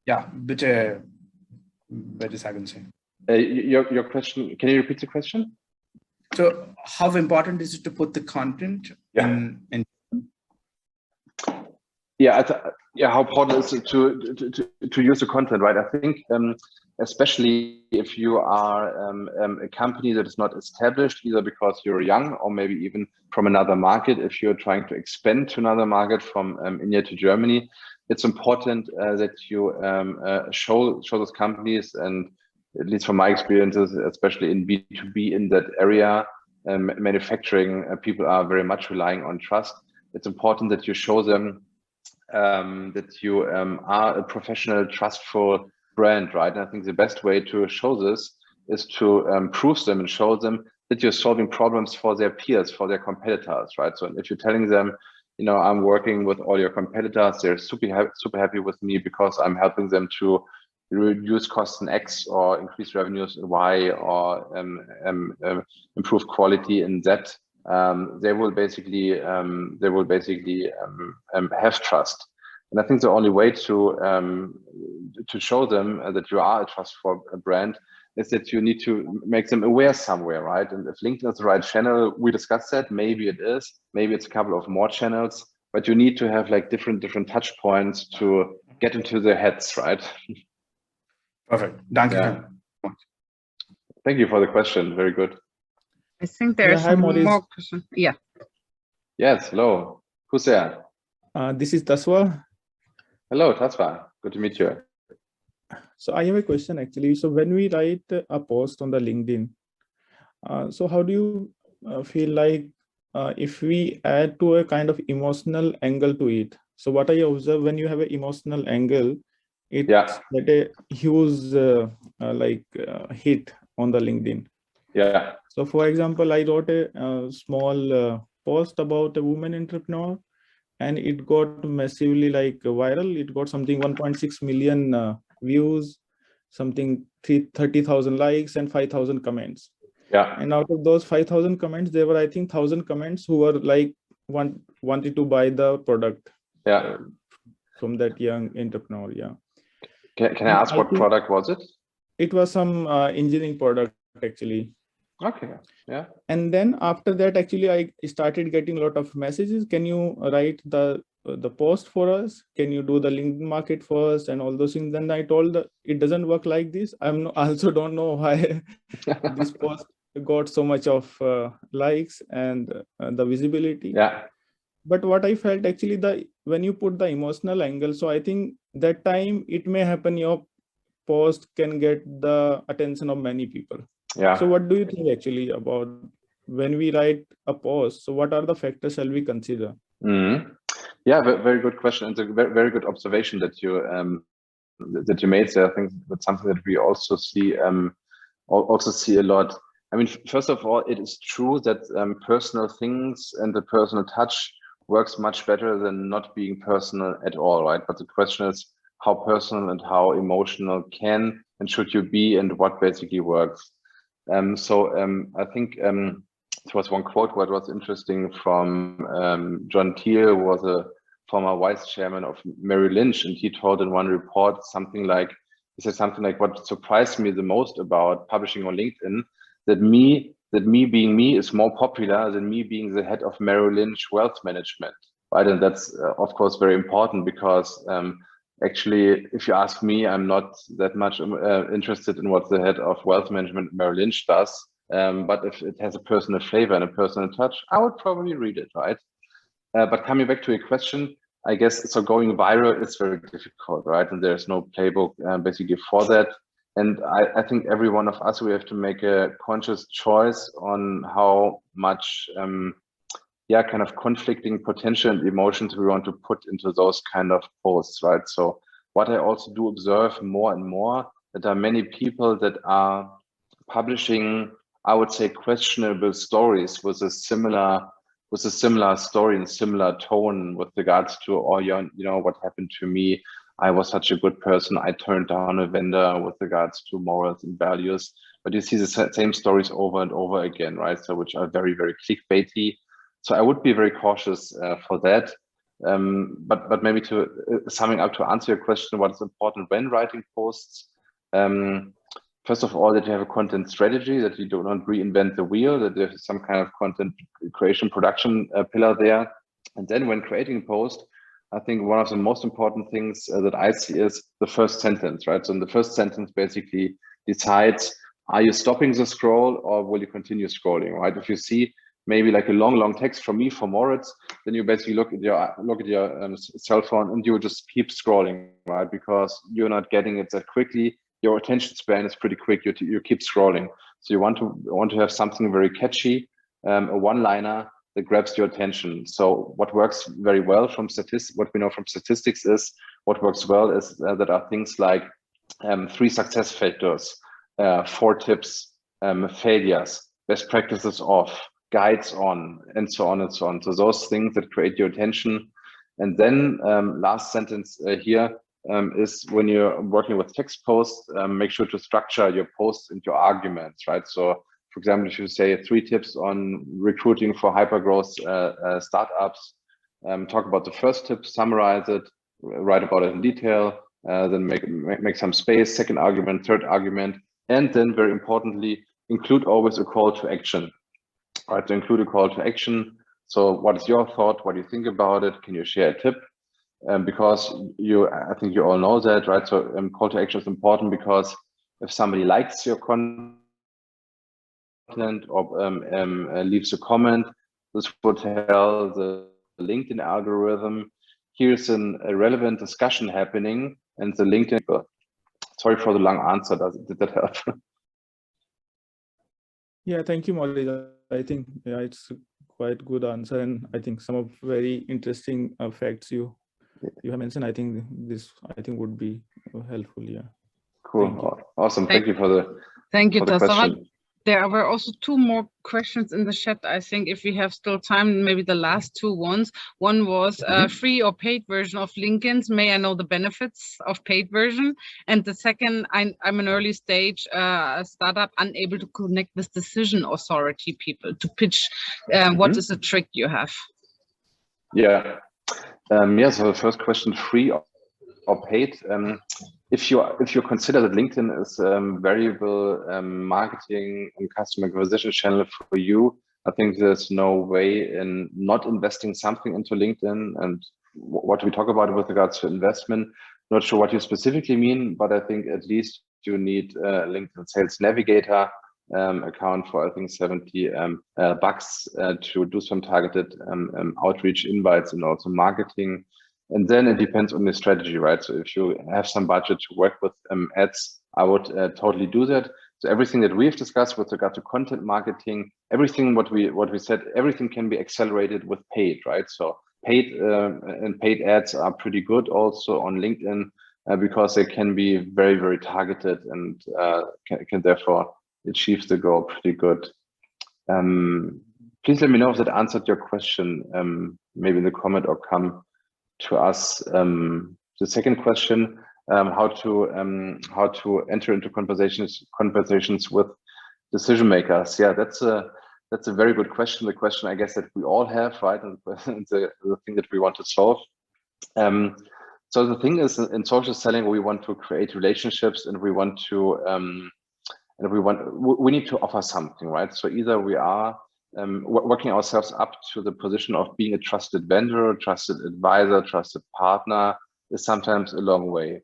ja, bitte sagen Sie. Your question, can you repeat the question? So how important is it to put the content in how important is it to use the content, right? I think especially if you are a company that is not established, either because you're young or maybe even from another market, if you're trying to expand to another market from India to Germany, it's important that you show those companies, and at least from my experiences, especially in B2B in that area, manufacturing, people are very much relying on trust. It's important that you show them that you are a professional, trustful brand, right? And I think the best way to show this is to prove them and show them that you're solving problems for their peers, for their competitors, right? So if you're telling them, you know, I'm working with all your competitors, they're super happy with me because I'm helping them to reduce costs in X or increase revenues in Y or improve quality in Z. They will basically have trust. And I think the only way to show them that you are a trustful brand is that you need to make them aware somewhere, right? And if LinkedIn is the right channel, we discussed that. Maybe it is. Maybe it's a couple of more channels, but you need to have like different touch points to get into their heads, right? Perfect. Thank you. Thank you for the question. Very good. I think there's some more questions. Yeah. Yes. Hello. Who's there? This is Taswa. Hello, Taswa. Good to meet you. So I have a question actually. So when we write a post on the LinkedIn, so how do you feel like if we add to a kind of emotional angle to it? So what I observe, when you have an emotional angle, it's like a huge hit on the LinkedIn. Yeah. So for example, I wrote a small post about a woman entrepreneur, and it got massively like viral. It got something 1.6 million views, something 30,000 likes and 5,000 comments. Yeah. And out of those 5,000 comments, there were, I think, 1,000 comments who were like wanted to buy the product. Yeah. From that young entrepreneur. Yeah. Can I ask what product was it? It was some engineering product actually. Okay. Yeah. And then after that, actually, I started getting a lot of messages. Can you write the post for us? Can you do the LinkedIn market first and all those things? Then I told it doesn't work like this. Also don't know why this post got so much of likes and the visibility. Yeah. But what I felt actually, when you put the emotional angle, so I think that time it may happen your post can get the attention of many people. Yeah. So what do you think actually about when we write a post? So what are the factors shall we consider? Mm-hmm. Yeah, very good question. It's a very good observation that you made there. I think that's something that we also see a lot. I mean, first of all, it is true that personal things and the personal touch works much better than not being personal at all, right? But the question is, how personal and how emotional can and should you be, and what basically works. I think there was one quote what was interesting from John Thiel, who was a former vice chairman of Merrill Lynch, and he told in one report something like, he said something like, what surprised me the most about publishing on LinkedIn, that me being me is more popular than me being the head of Merrill Lynch wealth management, right? And that's of course very important, because actually, if you ask me, I'm not that much interested in what the head of wealth management Merrill Lynch does. But if it has a personal flavor and a personal touch, I would probably read it, right? But coming back to your question, I guess, so going viral is very difficult, right? And there's no playbook basically for that. And I think every one of us, we have to make a conscious choice on how much, kind of conflicting potential and emotions we want to put into those kind of posts, right? So what I also do observe more and more, that there are many people that are publishing, I would say, questionable stories with a similar story and similar tone with regards to, oh, you know, what happened to me? I was such a good person. I turned down a vendor with regards to morals and values. But you see the same stories over and over again, right? So which are very, very clickbaity. So I would be very cautious for that. But maybe to summing up, to answer your question, what is important when writing posts? First of all, that you have a content strategy, that you do not reinvent the wheel, that there's some kind of content creation production pillar there. And then when creating a post, I think one of the most important things that I see is the first sentence, right? So in the first sentence basically decides, are you stopping the scroll or will you continue scrolling, right? If you see maybe like a long text from me, for Moritz, then you basically look at your cell phone and you just keep scrolling, right? Because you're not getting it that quickly. Your attention span is pretty quick. You keep scrolling. So you want to have something very catchy, a one-liner that grabs your attention. So what works very well from statistics, what we know from statistics is, what works well is that are things like 3 success factors, 4 tips, failures, best practices off, guides on, and so on and so on. So those things that create your attention. And then last sentence here is when you're working with text posts, make sure to structure your posts into arguments, right? So for example, if you say 3 tips on recruiting for hypergrowth startups, talk about the first tip, summarize it, write about it in detail, then make some space, second argument, third argument, and then very importantly, include always a call to action, right? To include a call to action. So what is your thought? What do you think about it? Can you share a tip? Because I think you all know that, right? So call to action is important, because if somebody likes your content or leaves a comment, this will tell the LinkedIn algorithm, here's a relevant discussion happening, and the LinkedIn, sorry for the long answer, did that help? Yeah, thank you, Molly. I think it's a quite good answer, and I think some of very interesting facts you have mentioned. I think this would be helpful. Yeah. Cool. Awesome. Thank you for the question. There were also 2 more questions in the chat. I think if we have still time, maybe the last 2 ones. One was free or paid version of LinkedIn. May I know the benefits of paid version? And the second, I'm an early stage startup unable to connect with decision authority people to pitch. What is the trick you have? Yeah. So the first question, free or paid. If you consider that LinkedIn is variable marketing and customer acquisition channel for you, I think there's no way in not investing something into LinkedIn. And what we talk about with regards to investment, not sure what you specifically mean, but I think at least you need a LinkedIn Sales Navigator account for, I think, $70 to do some targeted outreach invites and also marketing. And then it depends on the strategy, right? So if you have some budget to work with ads, I would totally do that. So everything that we have discussed with regard to content marketing, everything what we said, everything can be accelerated with paid, right? So paid and paid ads are pretty good also on LinkedIn because they can be very, very targeted and can therefore achieve the goal pretty good. Please let me know if that answered your question, maybe in the comment, or come to us. The second question, how to enter into conversations with decision makers. Yeah, that's a very good question. The question I guess that we all have, right? And the thing that we want to solve. So the thing is, in social selling, we want to create relationships, and we want to we need to offer something, right? So either we are working ourselves up to the position of being a trusted vendor, a trusted advisor, trusted partner is sometimes a long way.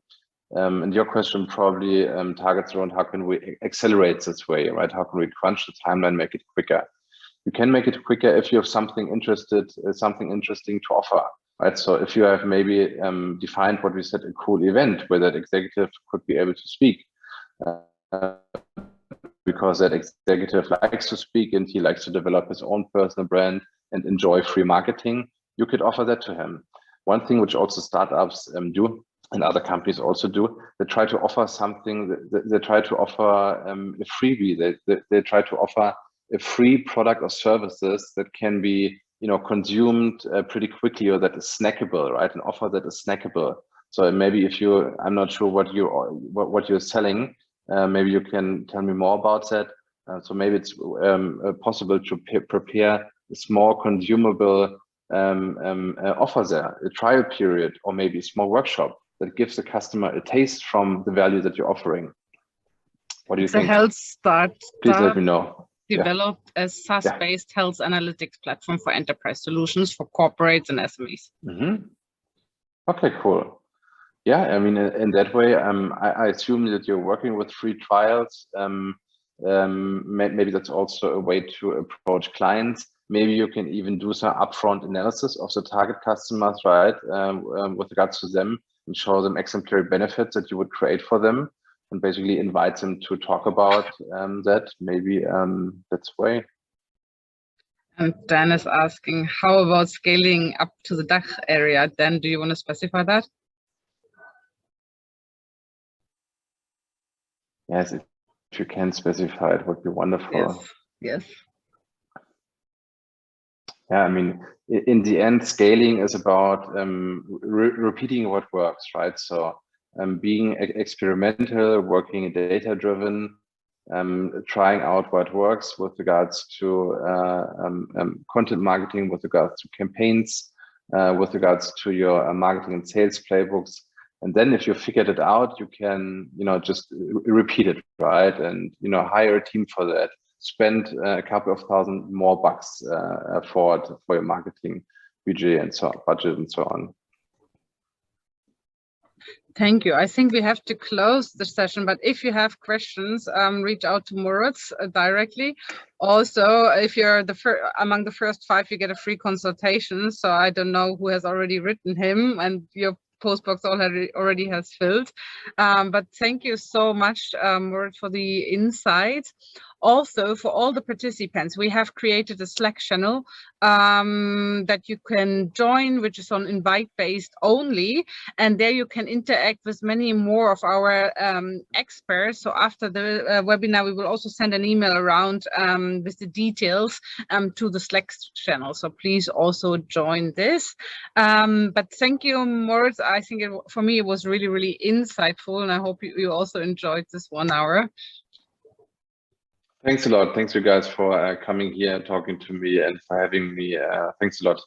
And your question probably targets around how can we accelerate this way, right? How can we crunch the timeline, make it quicker? You can make it quicker if you have something interesting to offer, right? So if you have maybe defined what we said, a cool event where that executive could be able to speak, because that executive likes to speak and he likes to develop his own personal brand and enjoy free marketing, you could offer that to him. One thing which also startups do, and other companies also do, they try to offer something, they try to offer a freebie, they try to offer a free product or services that can be, you know, consumed pretty quickly, or that is snackable, right? An offer that is snackable. So maybe if you, I'm not sure what you're selling, maybe you can tell me more about that. So maybe it's possible to prepare a small consumable offer there, a trial period, or maybe a small workshop that gives the customer a taste from the value that you're offering. What do you think? It's a health start. Please let me know. Developed a SaaS-based health analytics platform for enterprise solutions for corporates and SMEs. Mm-hmm. Okay, cool. Yeah, I mean, in that way, I assume that you're working with free trials. Maybe that's also a way to approach clients. Maybe you can even do some upfront analysis of the target customers, right, with regards to them, and show them exemplary benefits that you would create for them, and basically invite them to talk about that. Maybe that's the way. And Dan is asking, how about scaling up to the DACH area? Dan, do you want to specify that? Yes, if you can specify, it would be wonderful. Yes. Yeah, I mean, in the end, scaling is about repeating what works, right? So being experimental, working data-driven, trying out what works with regards to content marketing, with regards to campaigns, with regards to your marketing and sales playbooks. And then if you figured it out, you can, you know, just repeat it, right? And, you know, hire a team for that. Spend a couple of $1,000 more bucks for your marketing budget and so on. Thank you. I think we have to close the session, but if you have questions, reach out to Moritz directly. Also, if you're among the first 5, you get a free consultation. So I don't know who has already written him, and your postbox already has filled. But thank you so much, Moritz, for the insights. Also, for all the participants, we have created a Slack channel that you can join, which is on invite-based only. And there you can interact with many more of our experts. So after the webinar, we will also send an email around with the details to the Slack channel. So please also join this. But thank you, Moritz. I think for me, it was really, really insightful. And I hope you also enjoyed this 1 hour. Thanks a lot. Thanks you guys for coming here and talking to me, and for having me. Thanks a lot.